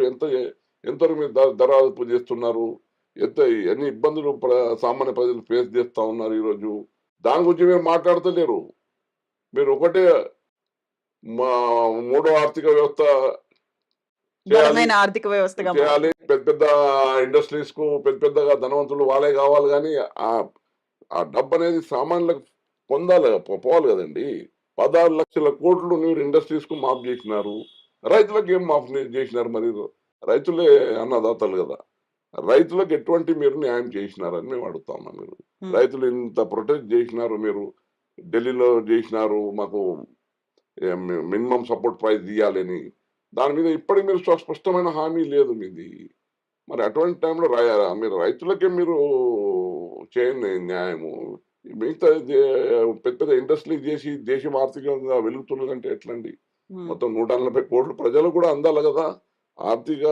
ఎంతవరకు మీరు ధర అదుపు చేస్తున్నారు? ఎంత ఎన్ని ఇబ్బందులు సామాన్య ప్రజలు ఫేస్ చేస్తా ఉన్నారు ఈరోజు? దాని గురించి మీరు మాట్లాడతలేరు. మీరు ఒకటే మా మూడో ఆర్థిక వ్యవస్థ చేయాలి, బలమైన ఆర్థిక వ్యవస్థగా చేయాలి. పెద్ద పెద్ద ఇండస్ట్రీస్‌కు పెద్దగా ధనవంతులు వాళ్ళే కావాలి గానీ, ఆహ్, ఆ డబ్బనేది సామాన్యులకు పొందాలి, పోవాలి గదండీ! 16,00,000 కోట్లు మీరు ఇండస్ట్రీస్‌కు మాఫ్ జేసినారు. రైతులకు ఏం మాఫ్ జేసినారు మరి? రైతులే అన్నదాతలు గదా! రైతులకు ఎటువంటి మీరు న్యాయం చేసినారని మేము అడుగుతా ఉన్నాం మీరు. హ్మ్. రైతులు ఇంత ప్రొటెస్ట్ జేసినారు మీరు. ఢిల్లీలో జేసినారు. మాకు మినిమమ్ సపోర్ట్ ప్రైస్ ఇయ్యాలని. దాని మీద ఇప్పటికి మీరు స్పష్టమైన హామీ లేదు మీది. మరి అటువంటి టైంలో మీరు రైతులకే మీరు చేయండి న్యాయము. మిగతా పెద్ద పెద్ద ఇండస్ట్రీలు చేసి దేశం ఆర్థికంగా వెలుగుతున్నదంటే ఎట్లండి? ఉమ్, మొత్తం 140 కోట్ల ప్రజలకు కూడా అందాలి కదా! ఆర్థిక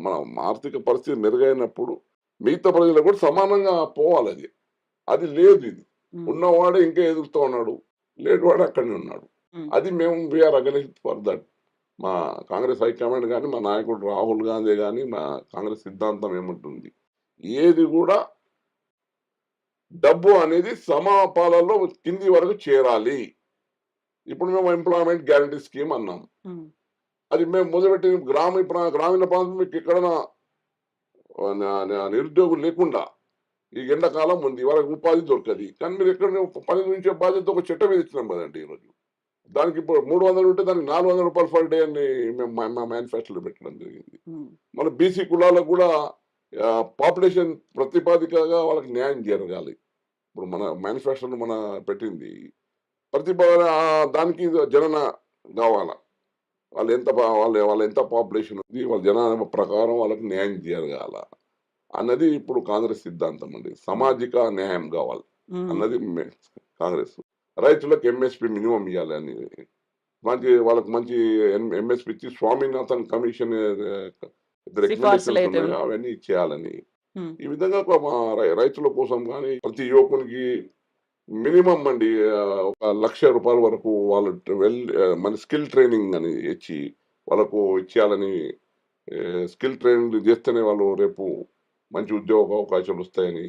మన ఆర్థిక పరిస్థితి మెరుగైనప్పుడు మిగతా ప్రజలకు కూడా సమానంగా పోవాలది. అది లేదు ఇది. ఉమ్, ఉన్నవాడే ఇంకా ఎదుగుతా ఉన్నాడు. లేనివాడు అక్కడనే ఉన్నాడు. ఉమ్, అది మేము వీఆర్ అగైన్స్ట్ ఫర్ దట్. మా కాంగ్రెస్ హైకమాండ్ గాని, మా నాయకుడు రాహుల్ గాంధీ గాని, మా కాంగ్రెస్ సిద్ధాంతం ఏముంటుంది? ఏది కూడా డబ్బు అనేది సమపాలలో కింది వరకు చేరాలి. ఇప్పుడు మేము ఎంప్లాయ్‌మెంట్ గ్యారంటీ స్కీమ్ అన్నాం. ఉమ్, అది మేము మొదలుపెట్టి గ్రామీణ ప్రాంతం మీకు ఎక్కడైనా నిరుద్యోగులు లేకుండా ఈ ఎండాకాలం ఉంది. వాళ్ళకి ఉపాధి దొరకది. కానీ మీరు ఎక్కడ పని నుంచే బాధ్యత ఒక చట్టం మీద ఇచ్చినాం కదండీ ఈరోజు. దానికి ఇప్పుడు 300 ఉంటే దానికి ₹400 పర్ డే అని మేము మా మేనిఫెస్టోలో పెట్టడం జరిగింది. ఉమ్, మన బీసీ కులాలకు కూడా పాపులేషన్ ప్రాతిపదికగా వాళ్ళకి న్యాయం జరగాలి. ఇప్పుడు మన మేనిఫెస్టోలో పెట్టింది. దానికి జనన కావాల. వాళ్ళు ఎంత పాపులేషన్ ఉంది. వాళ్ళ జనాభా ప్రకారం వాళ్ళకి న్యాయం జరగాల. అన్నది ఇప్పుడు కాంగ్రెస్ సిద్ధాంతం అండి. సామాజిక న్యాయం కావాలి ఉమ్. అన్నది కాంగ్రెస్. రైతులకు ఎంఎస్పీ మినిమం ఇవ్వాలని వాళ్ళకి మంచి ఎంఎస్పీ ఇచ్చి స్వామినాథన్ కమిషన్ సిఫార్సులు రికమెండేషన్స్ అయితే ఉన్నాయో అవన్నీ ఇచ్చేయాలని ఉమ్, ఈ విధంగా మా రైతుల కోసం కానీ ప్రతి యువకునికి మినిమం అండి ఒక ₹1,00,000 వరకు వాళ్ళు మన స్కిల్ ట్రైనింగ్ అని ఇచ్చి వాళ్ళకు ఇచ్చేయాలని స్కిల్ ట్రైనింగ్ చేస్తేనే వాళ్ళు రేపు మంచి ఉద్యోగ అవకాశాలు వస్తాయని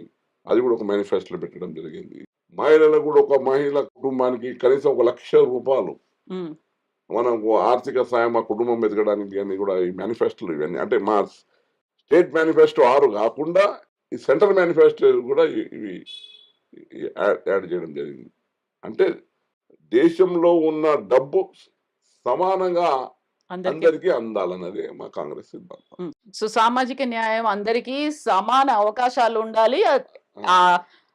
అది కూడా ఒక మేనిఫెస్టోలో పెట్టడం జరిగింది. మహిళలకు కూడా ఒక మహిళ కుటుంబానికి కనీసం ఒక ₹1,00,000 ఉమ్, మనకు ఆర్థిక సాయం ఆ కుటుంబం ఎదగడానికి అని కూడా ఈ మేనిఫెస్టోలు ఇవన్నీ అంటే మా స్టేట్ మేనిఫెస్టో 6 కాకుండా ఈ సెంట్రల్ మేనిఫెస్టో కూడా ఇవి యాడ్ చేయడం జరిగింది. అంటే దేశంలో ఉన్న డబ్బు సమానంగా అందరికీ అందరికీ అందాలన్నదే మా కాంగ్రెస్ సిద్ధాంతం. సో సామాజిక న్యాయం అందరికీ సమాన అవకాశాలు ఉండాలి. ఆ!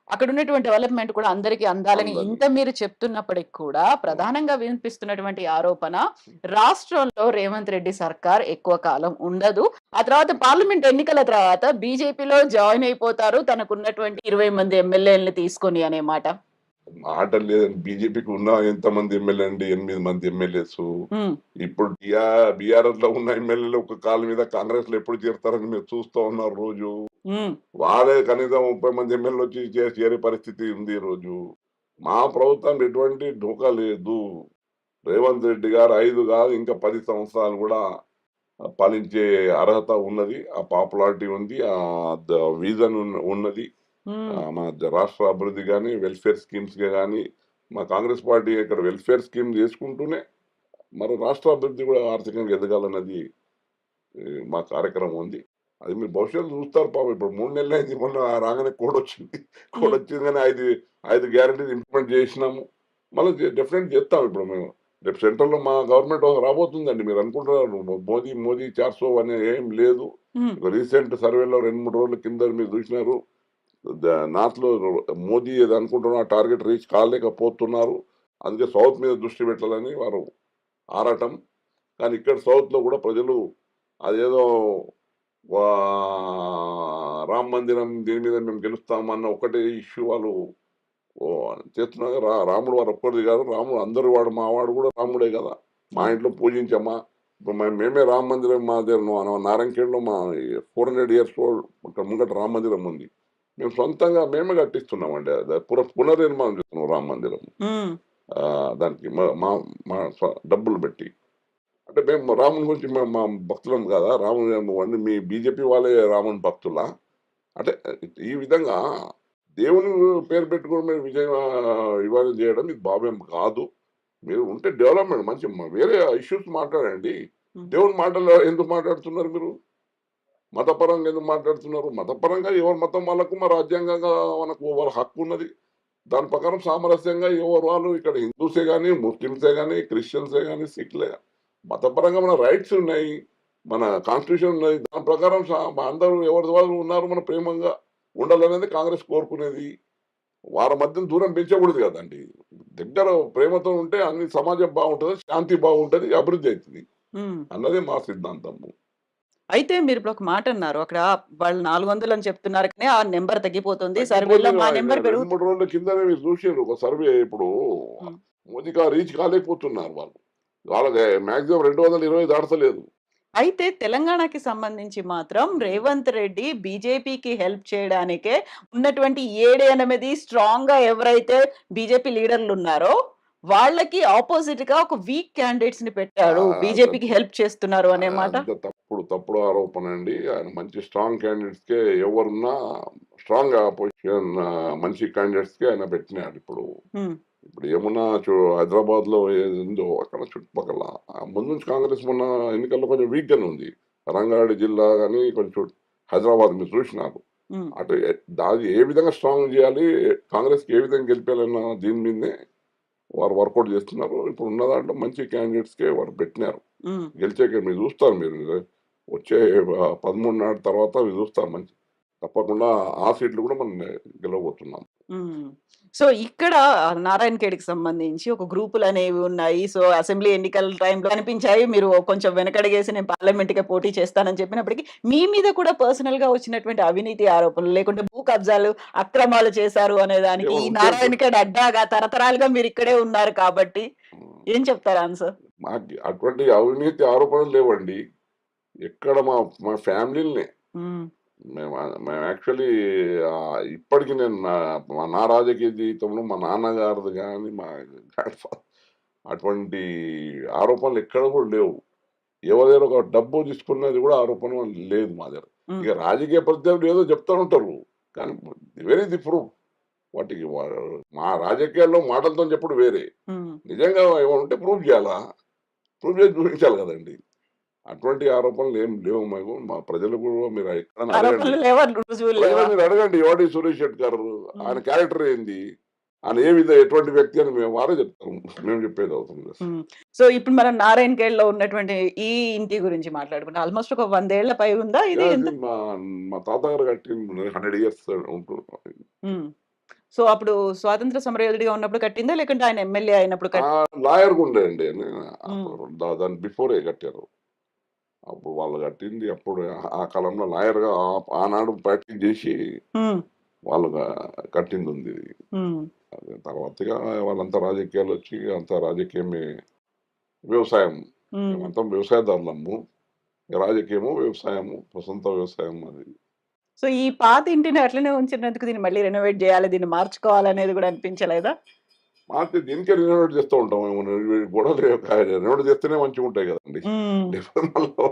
అక్కడ ఉన్నటువంటి డెవలప్‌మెంట్ కూడా అందరికీ అందాలని అందాలి. ఇంత మీరు చెప్తున్నప్పటికి కూడా ప్రధానంగా వినిపిస్తున్నటువంటి ఆరోపణ రాష్ట్రంలో రేవంత్ రెడ్డి సర్కార్ ఎక్కువ కాలం ఉండదు. ఆ తర్వాత పార్లమెంట్ ఎన్నికల తర్వాత బీజేపీలో జాయిన్ అయిపోతారు. తనకున్నటువంటి 20 మంది ఎమ్మెల్యేలని తీసుకొని అనే మాట. మాట లేదండి. బీజేపీకి ఉన్న ఎంతమంది ఎమ్మెల్యే అండి? 8 మంది ఎమ్మెల్యేసు. హ్మ్. ఇప్పుడు బీఆర్ఎస్‌లో ఉన్న ఎమ్మెల్యేలు ఒక కాలు మీద కాంగ్రెస్‌లో ఎప్పుడు చేరతారని మీరు చూస్తా ఉన్నారు రోజు. హ్మ్. వాళ్ళే కనీసం 30 మంది ఎమ్మెల్యేలు వచ్చి చేరే పరిస్థితి ఉంది ఈ రోజు. మా ప్రభుత్వం ఎటువంటి ఢోకా లేదు. రేవంత్ రెడ్డి గారు 5 కాదు ఇంకా 10 సంవత్సరాలు కూడా పాలించే అర్హత ఉన్నది. ఆ పాపులారిటీ ఉంది. విజన్ ఉన్నది. హ్మ్. మన రాష్ట్ర అభివృద్ధి గాని, వెల్ఫేర్ స్కీమ్స్‌గా గాని, మా కాంగ్రెస్ పార్టీ ఇక్కడ వెల్ఫేర్ స్కీమ్ చేసుకుంటూనే, మరి రాష్ట్ర అభివృద్ధి కూడా ఆర్థికంగా ఎదగాలన్నది మా కార్యక్రమం ఉంది. అది మీరు భవిష్యత్తులో చూస్తారు పాపం. ఇప్పుడు 3 నెలలైంది. మొన్న రాగానే కోడొచ్చింది. హ్మ్. కోడొచ్చింది గానీ 5 గ్యారంటీలు ఇంప్లిమెంట్ చేసినాము. మళ్ళీ డెఫినెట్ చేస్తాం ఇప్పుడు మేము. రేపు సెంట్రల్‌లో మా గవర్నమెంట్ రాబోతుందండి. మీరు అనుకుంటున్నారు మోదీ 400 అని ఏం లేదు. హ్మ్. రీసెంట్ సర్వేలో 2, 3 రోజుల కింద మీరు చూసినారు. నార్త్‌లో మోదీ ఏదో అనుకుంటున్న టార్గెట్ రీచ్ కాలేకపోతున్నారు. అందుకే సౌత్ మీద దృష్టి పెట్టాలని వారు ఆరాటం. కానీ ఇక్కడ సౌత్‌లో కూడా ప్రజలు అదేదో రామ మందిరం దీని మీద మేము గెలుస్తామన్న ఒకటే ఇష్యూ వాళ్ళు చేస్తున్నారు. రాముడు వారు ఒక్కడిది కాదు. రాముడు అందరి వాడు మావాడు కూడా రాముడే కదా! మా ఇంట్లో పూజించామా ఇప్పుడు మేమే రామ మందిరం మా దగ్గర నారాయణఖేడ్‌లో మా 400 ఇయర్స్ ఓల్డ్ ముంగట రామ మందిరం ఉంది. మేము సొంతంగా మేమే కట్టిస్తున్నామండి. అది పునర్నిర్మాణం చేస్తున్నాం రామ మందిరం. హ్మ్. దానికి మా మా మా డబ్బులు పెట్టి. అంటే మేము రాముని గురించి మా భక్తులం కాదా? రాముడు మీ బీజేపీ వాళ్ళే రాముని భక్తులా? అంటే ఈ విధంగా దేవుని పేరు పెట్టుకొని మీరు ఇవాళ చేయడం ఇది భావ్యం కాదు. మీరు ఉంటే డెవలప్‌మెంట్ మంచి వేరే ఇష్యూస్ మాట్లాడండి. హ్మ్. దేవుని మాటల్లో ఎందుకు మాట్లాడుతున్నారు మీరు? మతపరంగా ఎందుకు మాట్లాడుతున్నారు? మతపరంగా ఎవరి మతం వాళ్ళకు రాజ్యాంగంగా మనకు వాళ్ళ హక్కు ఉన్నది. దాని ప్రకారం సామరస్యంగా ఎవరు వాళ్ళు ఇక్కడ హిందూసే గాని, ముస్లిమ్సే గాని, క్రిస్టియన్సే గాని, సిఖ్‌లే గాని మతపరంగా మన రైట్స్ ఉన్నాయి. మన కాన్స్టిట్యూషన్ ఉన్నది. దాని ప్రకారం అందరూ ఎవరిది వాళ్ళు ఉన్నారు. మనం ప్రేమగా ఉండాలనేది కాంగ్రెస్ కోరుకునేది. వారి మధ్యన దూరం పెంచకూడదు కదండీ. దగ్గర ప్రేమతో ఉంటే అన్ని సమాజం బాగుంటది. శాంతి బాగుంటది. అభివృద్ధి అయితది. హ్మ్. అన్నదే మా సిద్ధాంతము. అయితే మీరు ఇప్పుడు ఒక మాట అన్నారు. అక్కడ వాళ్ళు 400 అని చెప్తున్నారు కానీ ఆ నంబర్ తగ్గిపోతుంది. తగ్గిపోయింది. సర్వేలో మా నంబర్ 2, 3 రోజుల కిందనే మీరు చూసిర్రు ఒక సర్వే. ఇప్పుడు హ్మ్. మోదీకి రీచ్ కాలేకపోతున్నారు వాళ్ళు. వాళ్ళకి మాక్సిమం 220 దాటతలేదు. అయితే తెలంగాణకి సంబంధించి మాత్రం రేవంత్ రెడ్డి బీజేపీకి హెల్ప్ చేయడానికే ఉన్నటువంటి 7, 8 స్ట్రాంగ్‌గా ఎవరైతే బీజేపీ లీడర్లున్నారో వాళ్ళకి అపోజిట్‌గా ఒక వీక్ క్యాండిడేట్స్‌ని పెట్టాడు. బీజేపీకి అదంతా హెల్ప్ చేస్తున్నారు అనే మాట. అంత తప్పుడు ఆరోపణ అండి. ఆయన మంచి స్ట్రాంగ్ క్యాండిడేట్స్‌కే ఎవరున్నా స్ట్రాంగ్ అపోజిషన్ మంచి క్యాండిడేట్స్‌కే ఆయన పెట్టినాడు ఇప్పుడు. హ్మ్. ఇప్పుడు ఏమన్నా హైదరాబాద్‌లో ఏదుందో అక్కడ చుట్టుపక్కల ముందు నుంచి కాంగ్రెస్ మొన్న ఎన్నికల్లో కొంచెం వీక్‌గానే ఉంది. రంగారెడ్డి జిల్లా గాని కొంచెం హైదరాబాద్ మీరు చూసినారు. హ్మ్. అటు దాన్ని ఏ విధంగా స్ట్రాంగ్ చేయాలి, కాంగ్రెస్‌కి ఏ విధంగా గెలిపించాలన్న దీని మీదనే వారు వర్కౌట్ చేస్తున్నారు. ఇప్పుడు ఉన్న దాంట్లో మంచి క్యాండిడేట్స్‌కే వారు పెట్టినారు. హ్మ్. గెలిచాక మీరు చూస్తారు మీరు. వచ్చే 13 నాటి తర్వాత మీరు చూస్తారు మంచి తప్పకుండా ఆ సీట్లు కూడా మనం గెలవబోతున్నాం. హ్మ్. సో, ఇక్కడ నారాయణఖేడ్‌కి సంబంధించి ఒక గ్రూపులనేవి ఉన్నాయి. సో, అసెంబ్లీ ఎన్నికల టైంలో కనిపించాయి. మీరు కొంచెం వెనకడుగేసి నేను పార్లమెంట్‌కే పోటీ చేస్తానని చెప్పినప్పటికి, మీ మీద కూడా పర్సనల్‌గా వచ్చినటువంటి అవినీతి ఆరోపణలు, లేకుంటే భూ కబ్జాలు, అక్రమాలు చేశారు అనే దానికి ఏమో ఈ ఉంటే నారాయణఖేడ్ అడ్డాగా తరతరాలుగా మీరిక్కడే ఉన్నారు కాబట్టి, హ్మ్. ఏం చెప్తారు ఆన్సర్? మాకు అటువంటి అవినీతి ఆరోపణలు లేవండి. ఎక్కడ మా ఫ్యామిలీ‌లనే హ్మ్. మేము యాక్చువల్లీ ఇప్పటికి నేను నా రాజకీయ జీవితంలో మా నాన్నగారిది గాని, మా గ్రాండ్ ఫాదర్ అటువంటి ఆరోపణలు ఎక్కడ కూడా లేవు. ఎవరైనా ఒక డబ్బు తీసుకున్నది కూడా ఆరోపణ లేదు మా దగ్గర. హ్మ్. ఇక రాజకీయ ప్రత్యర్థులు ఏదో చెప్తా ఉంటారు. కానీ వేర్ ఈస్ ది ప్రూఫ్? వాటికి మా రాజకీయాల్లో మాటలతోని చెప్పుడు వేరే. హ్మ్. నిజంగా ఏమైనా ఉంటే ప్రూవ్ చేయాలా? ప్రూవ్ చేసి చూపించాలి కదండీ! అటువంటి ఆరోపణలు ఏం లేవు మాకు. మా ప్రజలు కూడా మీరు ఎక్కడైనా అడగండి. ఆరోపణలు లేవా? రుజువులు లేవా? ప్రజలను మీరు అడగండి. ఎవడి సురేష్ శెట్కర్ హ్మ్. ఆయన క్యారెక్టర్ ఏంది? ఆయన ఎటువంటి వ్యక్తి అని వారే చెప్తారు. మేము చెప్పేది అవసరం లేదు. హ్మ్. సో, ఇప్పుడు మనం నారాయణఖేడ్‌లో ఉన్నటువంటి ఈ ఇంటి గురించి మాట్లాడుకుంటే ఆల్‌మోస్ట్ ఒక 100 ఏళ్ల పై ఉందా ఇది? యాహ్! ఎంత? ఇది మా తాతగారు కట్టింది 100 ఇయర్స్ ఉంటుంది. హ్మ్. సో, అప్పుడు స్వాతంత్ర సమరయోధుడిగా ఉన్నప్పుడు కట్టిందా? లేకుంటే ఆయన ఎమ్మెల్యే అయినప్పుడు లాయర్‌గా ఉండేయండి. హ్మ్. అప్పుడు దాని బిఫోరే కట్టారు. అప్పుడు వాళ్ళు కట్టింది అప్పుడు ఆ కాలంలో లాయర్‌గా ఆనాడు ప్రాక్టీస్ చేసి హ్మ్. వాళ్ళు కట్టిందుంది. హ్మ్. అదే తర్వాత ఇగ వాళ్ళంతా రాజకీయాలొచ్చి అంతా రాజకీయమే వ్యవసాయం. హ్మ్. మేమంతా వ్యవసాయదారులము. రాజకీయము, వ్యవసాయము, సొంత వ్యవసాయం అది. సో, ఈ పాత ఇంటిని అట్లనే ఉంచినందుకు దీన్ని మళ్ళీ రెనోవేట్ జేయాలి, దీన్ని మార్చుకోవాలనేది గూడా అనిపించలేదా? మార్చి దీనికే రెనోవేట్ చేస్తూ ఉంటాం. గోడలు రెనోవేట్ చేస్తేనే మంచిగుంటాయి గదండీ! హ్మ్. నిర్మాణంలో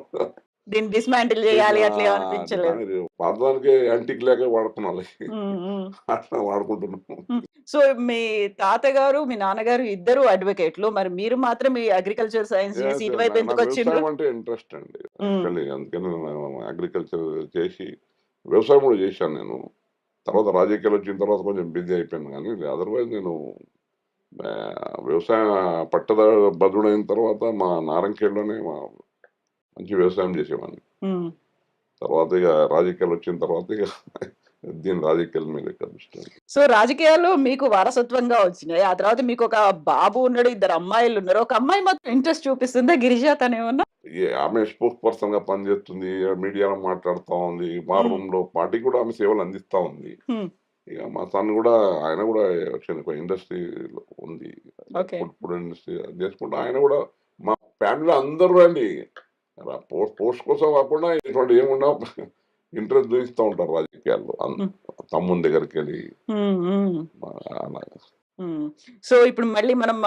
దీన్ని డిస్మాంటిల్ దీన్ని జేయాలి అట్లా ఏం అనిపించలేదు. దానికి పాతదానికే యాంటిక్ లేక వాడుతున్నాంలే. హ్మ్. హ్మ్. అట్లా వాడుకుంటున్నాం. హ్మ్. సో, మీ తాతగారు, మీ నాన్నగారు ఇద్దరు అడ్వకేట్‌లు. మరి మీరు మాత్రం ఈ అగ్రికల్చర్ సైన్స్ యెస్. జేసి యెస్. ఇటువైపు నాకు ఎందుకొచ్చిండ్రు? వ్యవసాయం అంటే ఇంట్రెస్ట్ అండి. హ్మ్. యాక్చువల్లీ అందుకని నేను అగ్రికల్చర్ చేసి వ్యవసాయం గూడా చేశాను నేను. తర్వాత రాజకీయాలొచ్చిన తర్వాత కొంచెం బిజీ అయిపోయాను గానీ, అదర్‌వైజ్ నేను వ్యవసాయ పట్టభద్రుడైన తర్వాత మా నారంకేడ్‌లోనే మంచి వ్యవసాయం చేసేవాడిని. హ్మ్. తర్వాత ఇగ రాజకీయాలొచ్చిన తర్వాత ఇగ దీని రాజకీయాల మీద ఎక్కువ దృష్టి. సో, రాజకీయాలు మీకు వారసత్వంగా వచ్చినాయి. ఆ తర్వాత మీకొక బాబు ఉన్నాడు, ఇద్దరు అమ్మాయిలున్నారు. ఒక అమ్మాయి మాత్రం ఇంట్రెస్ట్ చూపిస్తుందా గిరిజ తనేమన్నా? ఆమె స్పోక్స్ పర్సన్‌గా పనిచేస్తుంది. మీడియాలో మాట్లాడుతా ఉంది. వార్ హ్మ్. రూమ్‌లో పార్టీకి కూడా ఆమె సేవలు అందిస్తా ఉంది. హ్మ్. ఇక మా సన్ గూడా ఆయన గూడా యాక్చువల్లీ ఇండస్ట్రీలో ఉంది. ఓకే. ఫుడ్ ఇండస్ట్రీ అది చేసుకుంటూ ఆయన గూడా మా ఫ్యామిలీలో అందరూ అండి. పోస్ట్ కోసం కాకుండా ఇటువంటి ఏమున్నా ఇంట్రెస్ట్ చూయిస్తా ఉంటారు రాజకీయాల్లో. హ్మ్. తమ్ముని దగ్గరికెళ్ళి హ్మ్. హ్మ్. అలాగా. హ్మ్. సో, ఇప్పుడు మళ్ళీ మనం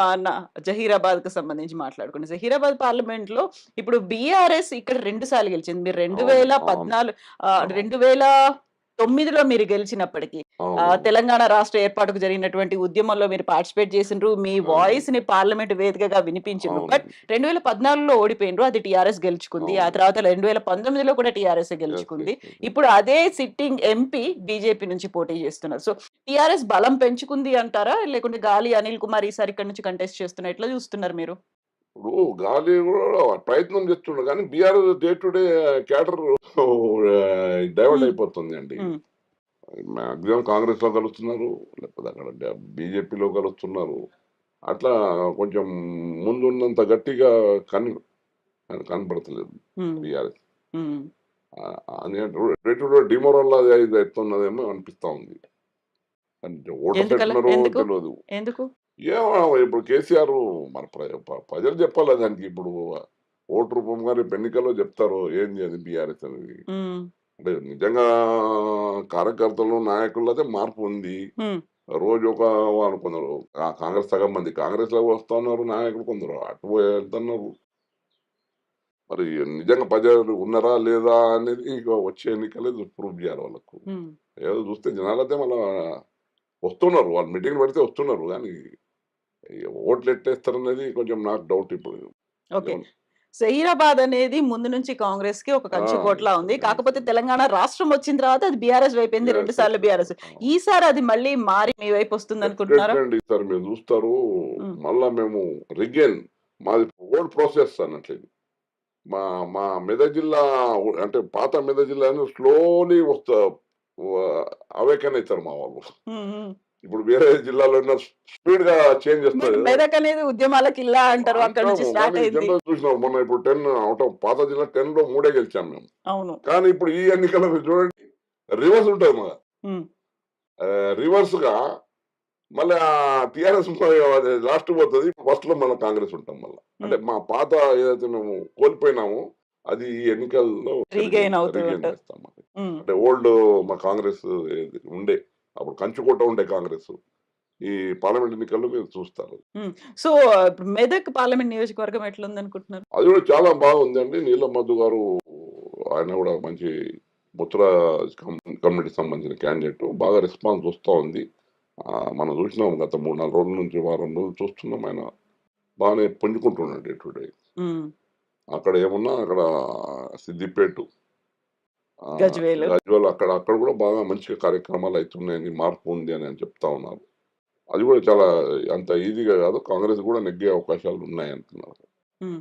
జహీరాబాద్‌కి సంబంధించి మాట్లాడుకుందాం. జహీరాబాద్ పార్లమెంట్‌లో ఇప్పుడు బీఆర్ఎస్ ఇక్కడ 2 సార్లు గెలిచింది. మీరు అవును. అవును. అవును. 2009లో మీరు గెలిచినప్పటికి అవునవును. తెలంగాణ రాష్ట్ర ఏర్పాటుకు జరిగినటువంటి ఉద్యమంలో మీరు పార్టిసిపేట్ చేసిండ్రు. మీ అవునండి. వాయిస్‌ని పార్లమెంట్ వేదికగా వినిపించిండ్రు. బట్ అవునండి. 2014లో ఓడిపోయిండ్రు. అది టీఆర్ఎస్ గెలుచుకుంది. ఆ అవునండి. తర్వాత 2019లో కూడా టీఆర్ఎస్సే యెస్. గెలుచుకుంది. యెస్. యెస్. ఇప్పుడు అదే సిట్టింగ్ ఎంపీ బీజేపీ నుంచి పోటీ చేస్తున్నారు. సో, టీఆర్ఎస్ బలం పెంచుకుంది అంటారా? లేకుంటే గాలి అనిల్ కుమార్ ఈసారి ఇక్కడి నుంచి కంటెస్ట్ చేస్తున్నా ఎట్లా చూస్తున్నారు మీరు? ఇప్పుడు గాలి గూడా ప్రయత్నం చేస్తుండు గానీ, BRS day to day cadre divert హ్మ్. అయిపోతుంది అండి. హ్మ్. మాక్సిమం కాంగ్రెస్‌లో కలుస్తున్నారు. లేకపోతే అక్కడ బీజేపీలో కలుస్తున్నారు. అట్లా కొంచెం ముందున్నంత గట్టిగా కనపడతలేదు హ్మ్. బీఆర్ఎస్. హ్మ్. డిమోరల్ ఇది అవుతున్నదేమో అనిపిస్తా ఉంది. అంటే ఓటర్స్ ఎందుకలా? ఎట్టున్నారో ఎందుకు? తెలియదు. ఎందుకు? ఏమో ఇప్పుడు కేసీఆర్ మన ప్రజలు చెప్పాలి దానికి. ఇప్పుడు ఓటు రూపంగా రేపు ఎన్నికల్లో చెప్తారు ఏంది అది బీఆర్ఎస్ అనేది. హ్మ్. అంటే నిజంగా కార్యకర్తలు నాయకుల్లో అయితే మార్పు ఉంది. హ్మ్. రోజు ఒక వాళ్ళు కొందరు కాంగ్రెస్ సగం మంది కాంగ్రెస్ లో వస్తున్నారు నాయకులు, కొందరు అటు వెళ్తున్నారు. మరి నిజంగా ప్రజలు ఉన్నారా లేదా అనేది ఇక వచ్చే ఎన్నికలే ప్రూవ్ చేయాలి వాళ్ళకు. హ్మ్. ఏదో చూస్తే జనాలైతే మళ్ళా వస్తున్నారు, వాళ్ళు మీటింగ్ పెడితే వస్తున్నారు కానీ ఓట్లు ఎట్టేస్తారనేది కొంచెం నాకు డౌట్ ఇప్పుడు. ఓకే. ఏమన్నా జహీరాబాద్ అనేది ముందు నుంచి కాంగ్రెస్‌కి ఒక ఆ, కంచుకోటలా ఉంది. కాకపోతే తెలుసు. తెలంగాణ రాష్ట్రం వచ్చిన తర్వాత అది బీఆర్ఎస్ వైపయింది. 2 సార్లు బీఆర్ఎస్. ఈసారి అది మళ్ళీ మారి మీ వైపు వస్తుందనుకుంటున్నారా? డెఫినెట్లీ అండి ఈసారి మీరు చూస్తారు. హ్మ్. మళ్ళా మేము రిగైన్ మాది ఓల్డ్ ప్రాసెస్ అన్నట్లు ఇది. మా మా మెదక్ జిల్లా అంటే పాత మెదక్ జిల్లా స్లోలీ వస్తా అవేకన్ అవుతారు మా వాళ్ళు. హ్మ్. హ్మ్. ఇప్పుడు వేరే జిల్లాలో స్పీడ్ గా చేంజ్ బట్ చేస్తారు. మెదక్ అనేది ఉద్యమాల కిల్లా అంటారు. అక్కడి నుంచి అంటాము స్టార్ట్ కానీ అయింది. జనరల్ చూసినాం మొన్న ఇప్పుడు 10 అవుట్ ఆఫ్ పాత జిల్లా 10 లో 3 గెలిచాం మేము. అవును. కానీ ఇప్పుడు ఈ ఎన్నికల్లో మీరు చూడండి రివర్స్ ఉంటుంది మన హ్మ్. రివర్స్ గా మళ్ళీ టిఆర్ఎస్ లాస్ట్ పోతుంది, ఫస్ట్ లో మన కాంగ్రెస్ ఉంటాం మళ్ళీ. అంటే హ్మ్. మా పాత ఏదైతే మేము కోల్పోయినామో అది ఈ ఎన్నికల్లో రీగెయిన్ అవుతూ రీగైన్ ఉంటది. చేస్తాం అది. హ్మ్. అంటే ఓల్డ్ మా కాంగ్రెస్ ఏది ఉండే అప్పుడు కంచుకోట ఉండే కాంగ్రెస్ ఈ పార్లమెంట్ ఎన్నికల్లో మీరు చూస్తారు. హ్మ్. సో, ఇప్పుడు మెదక్ పార్లమెంట్ నియోజకవర్గం ఎట్లుందనుకుంటున్నారు? అది కూడా చాలా బాగుందండి. నీలం మధు గారు ఆయన కూడా మంచి ముత్ర కమ్యూనిటీకి సంబంధించిన క్యాండిడేట్. బాగా రెస్పాన్స్ వస్తూ ఉంది. మనం చూసినాం గత 3-4 రోజుల నుంచి, వారం రోజులు చూస్తున్నాం ఆయన బాగానే పుంజుకుంటున్నాడు డే టు డే. హ్మ్. అక్కడ ఏమున్నా అక్కడ సిద్దిపేట, గజ్వేలు. గజ్వేల్ అక్కడ అక్కడ కూడా బాగా మంచిగా కార్యక్రమాలు అవుతున్నాయని, మార్పు ఉంది అని అని చెప్తా ఉన్నారు. అది కూడా చాలా అంత ఈజీగా కాదు. కాంగ్రెస్ కూడా నెగ్గే అవకాశాలు ఉన్నాయంటున్నారు. హ్మ్.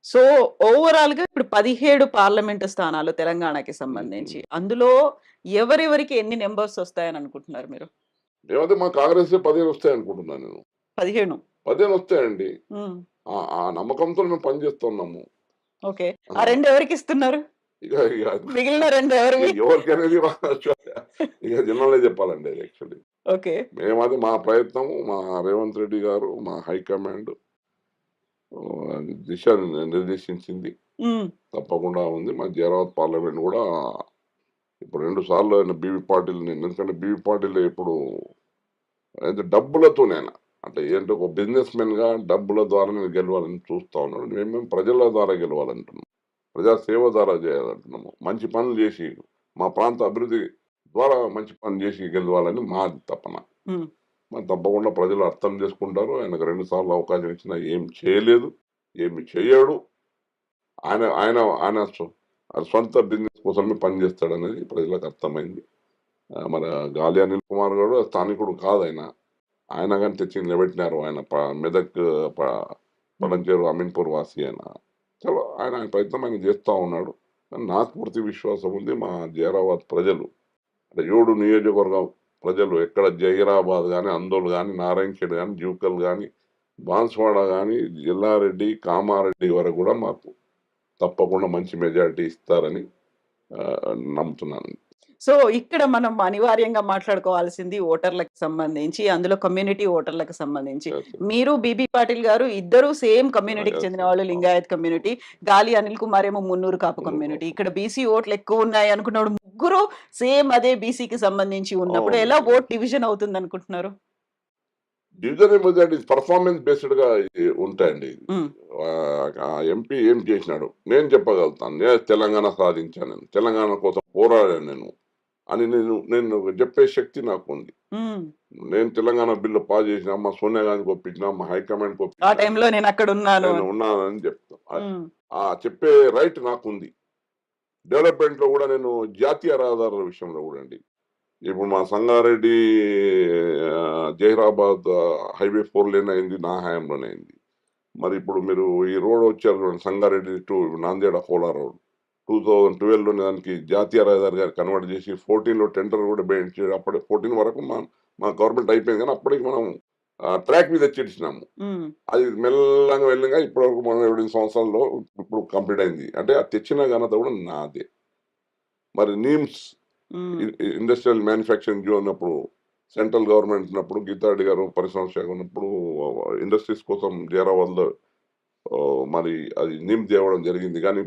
సో, ఓవరాల్‌గా ఇప్పుడు 17 పార్లమెంటు స్థానాలు తెలంగాణకి హ్మ్. సంబంధించి. అందులో ఎవరెవరికి ఎన్ని నంబర్స్ వస్తాయని అనుకుంటున్నారు మీరు? ఏమైతే మా కాంగ్రెస్ 15 వస్తాయి అనుకుంటున్నాను నేను. 15. 15 వస్తాయండి. హ్మ్. ఆ నమ్మకంతో మేము పనిచేస్తున్నాము. ఓకే. ఆ ఆ! 2 ఎవరికిస్తున్నారు? ఇక ఇక మిగిలిన 2 ఇక ఎవరివి? ఎవరికనేది ఇక జనాలే చెప్పాలండి అది యాక్చువల్లీ. ఓకే. మేమది మా ప్రయత్నము, మా రేవంత్ రెడ్డి గారు, మా హైకమాండ్ దిశ నిర్దేశించింది. హ్మ్. తప్పకుండా ఉంది. మా జైరాబాద్ పార్లమెంట్ కూడా ఇప్పుడు 2 సార్లు ఆయన బీవీ పాటిల్, నేను ఎందుకంటే బీవీ పాటిల్ ఇప్పుడు అయితే డబ్బులతోనే ఆయన. అంటే ఏంటంటే ఒక బిజినెస్ మెన్‌గా డబ్బుల ద్వారా నేను గెలవాలని చూస్తా ఉన్నాడు. మేమేమో ప్రజల ద్వారా గెలవాలంటున్నాం. ప్రజా సేవ ద్వారా చేయాలంటున్నాము. మంచి పనులు చేసి, మా ప్రాంత అభివృద్ధి ద్వారా మంచి పని చేసి గెలవాలని మాది తపన. హ్మ్. మరి తప్పకుండా ప్రజలు అర్థం చేసుకుంటారు. ఆయనకు 2 సార్లు అవకాశం ఇచ్చినా ఏం చేయలేదు, ఏమి చెయ్యడు. ఆయన ఆయన ఆయన సొంత బిజినెస్ కోసమే పనిచేస్తాడనేది ప్రజలకు అర్థమైంది. మన గాలి అనిల్ కుమార్ గూడా స్థానికుడు కాదాయన. ఆయన గాని తెచ్చి నిలబెట్టినారు. ఆయన మెదక్ ప హ్మ్. పడంచేరు అమీన్‌పూర్ వాసి ఆయన. చలో ఆయన ప్రయత్నం ఆయన చేస్తా ఉన్నాడు. కానీ నాకు పూర్తి విశ్వాసం ఉంది. మా జైరాబాద్ ప్రజలు అంటే 7 నియోజకవర్గం ప్రజలు ఎక్కడ జహీరాబాద్ గాని, అందోల్ గాని, నారాయణఖేడ్ గాని, జూకల్ గాని, బాన్స్వాడ గాని, ఎల్లారెడ్డి, కామారెడ్డి వరకు కూడా మాకు తప్పకుండా మంచి మెజారిటీ ఇస్తారని నమ్ముతున్నాను. సో, ఇక్కడ మనం అనివార్యంగా మాట్లాడుకోవాల్సింది ఓటర్లకు సంబంధించి, అందులో కమ్యూనిటీ ఓటర్లకు సంబంధించి. యెస్. మీరు బీబీ పాటిల్ గారు ఇద్దరు సేమ్ కమ్యూనిటీకి యెస్. చెందిన యెస్. వాళ్ళు. అవును. లింగాయత్ కమ్యూనిటీ. అవును. గాలి అనిల్ కుమార్ ఏమో మున్నూరు కాపు మున్నూరు కమ్యూనిటీ. కాపు. ఇక్కడ బీసీ ఓట్లు ఎక్కువున్నాయి అనుకున్నప్పుడు ముగ్గురు సేమ్ అదే బీసీకి సంబంధించి ఉన్నప్పుడు ఎలా అవునండి. ఓట్ డివిజన్ అవుతుందనుకుంటున్నారు? డివిజన్ మెజారిటీ పర్ఫార్మెన్స్ బేస్డ్‌గా ఉంటాయండి. హ్మ్. ఎంపీ ఏం చేసినాడు? నేను చెప్పగలుగుతాను. నేను తెలంగాణ సాధించాను. తెలంగాణ కోసం పోరాడాను నేను. అని నేను నేను చెప్పే శక్తి నాకుంది. హ్మ్. నేను తెలంగాణ బిల్లు పాస్ చేసినా, మా సోనియా గాంధీకి ఒప్పించినా, మా హైకమాండ్‌కి ఆ ఒప్పించినా, టైంలో నేనక్కడున్నాను నేను అని. ఉన్నానని చెప్తా. హ్మ్. చెప్పే రైట్ నాకుంది. డెవలప్‌మెంట్‌లో కూడా నేను జాతీయ రహదారుల విషయంలో కూడా అండి. ఇప్పుడు మా సంగారెడ్డి జహీరాబాద్ హైవే 4 లేన్ అయింది. నా హయాంలోనే అయింది. మరి ఇప్పుడు మీరు ఈ రోడ్ వచ్చారు చూడండి, సంగారెడ్డి టు నాందేడ్ అకోలా రోడ్. 2012లోనే దానికి జాతీయ రహదారిగా కన్వర్ట్ చేసి 14లో టెండర్ కూడా బెయించి అప్పుడే 14 వరకు మా గవర్నమెంట్ అయిపోయింది. కానీ అప్పటికి మనం ట్రాక్ మీద తెచ్చిచ్చినాము. హ్మ్. అది మెల్లగా ఇప్పటివరకు మనం 7 సంవత్సరాల్లో ఇప్పుడు కంప్లీట్ అయింది. అంటే అది తెచ్చిన ఘనత కూడా నాదే. మరి నీమ్స్ ఉమ్, ఇండస్ట్రియల్ మ్యానుఫ్యాక్చరింగ్ జోన్ ఉన్నప్పుడు సెంట్రల్ గవర్నమెంట్ ఉన్నప్పుడు గీతారెడ్డి గారు పరిశ్రమ శాఖ ఉన్నప్పుడు ఇండస్ట్రీస్ కోసం జైరాబాద్లో మరి అది నీమ్ తేవడం జరిగింది. కానీ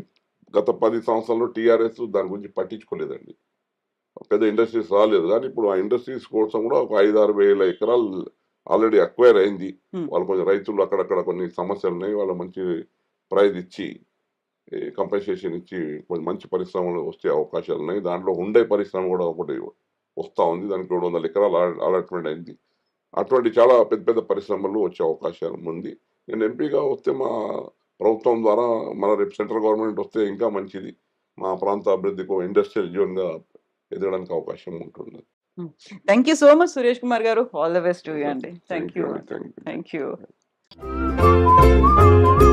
గత 10 సంవత్సరాల్లో టీఆర్ఎస్ దాని గురించి పట్టించుకోలేదండి. పెద్ద ఇండస్ట్రీస్ రాలేదు. కానీ ఇప్పుడు ఆ ఇండస్ట్రీస్ కోసం కూడా ఒక 5-6 వేల ఎకరాలు ఆల్రెడీ అక్వైర్ అయింది. ఉమ్, వాళ్ళు కొంచెం రైతులు అక్కడక్కడ కొన్ని సమస్యలు ఉన్నాయి. వాళ్ళ మంచి ప్రైజ్ ఇచ్చి కంపెన్సేషన్ ఇచ్చి కొంచెం మంచి పరిశ్రమలు వచ్చే అవకాశాలు ఉన్నాయి. దాంట్లో హుండై పరిశ్రమ కూడా ఒకటి వస్తా ఉంది. దానికి 200 ఎకరాలు అలాట్మెంట్ అయింది. అటువంటి చాలా పెద్ద పెద్ద పరిశ్రమలు వచ్చే అవకాశాలు ఉంది. నేను ఎంపీగా వస్తే మా ప్రభుత్వం ద్వారా మన రేపు సెంట్రల్ గవర్నమెంట్ వస్తే ఇంకా మంచిది. మా ప్రాంత అభివృద్ధికి ఒక ఇండస్ట్రియల్ జోన్గా ఎదగడానికి అవకాశం ఉంటుంది. Thank you so much Suresh Kumar garu. All the best to you అండి. Thank you. Thank you. Thank you.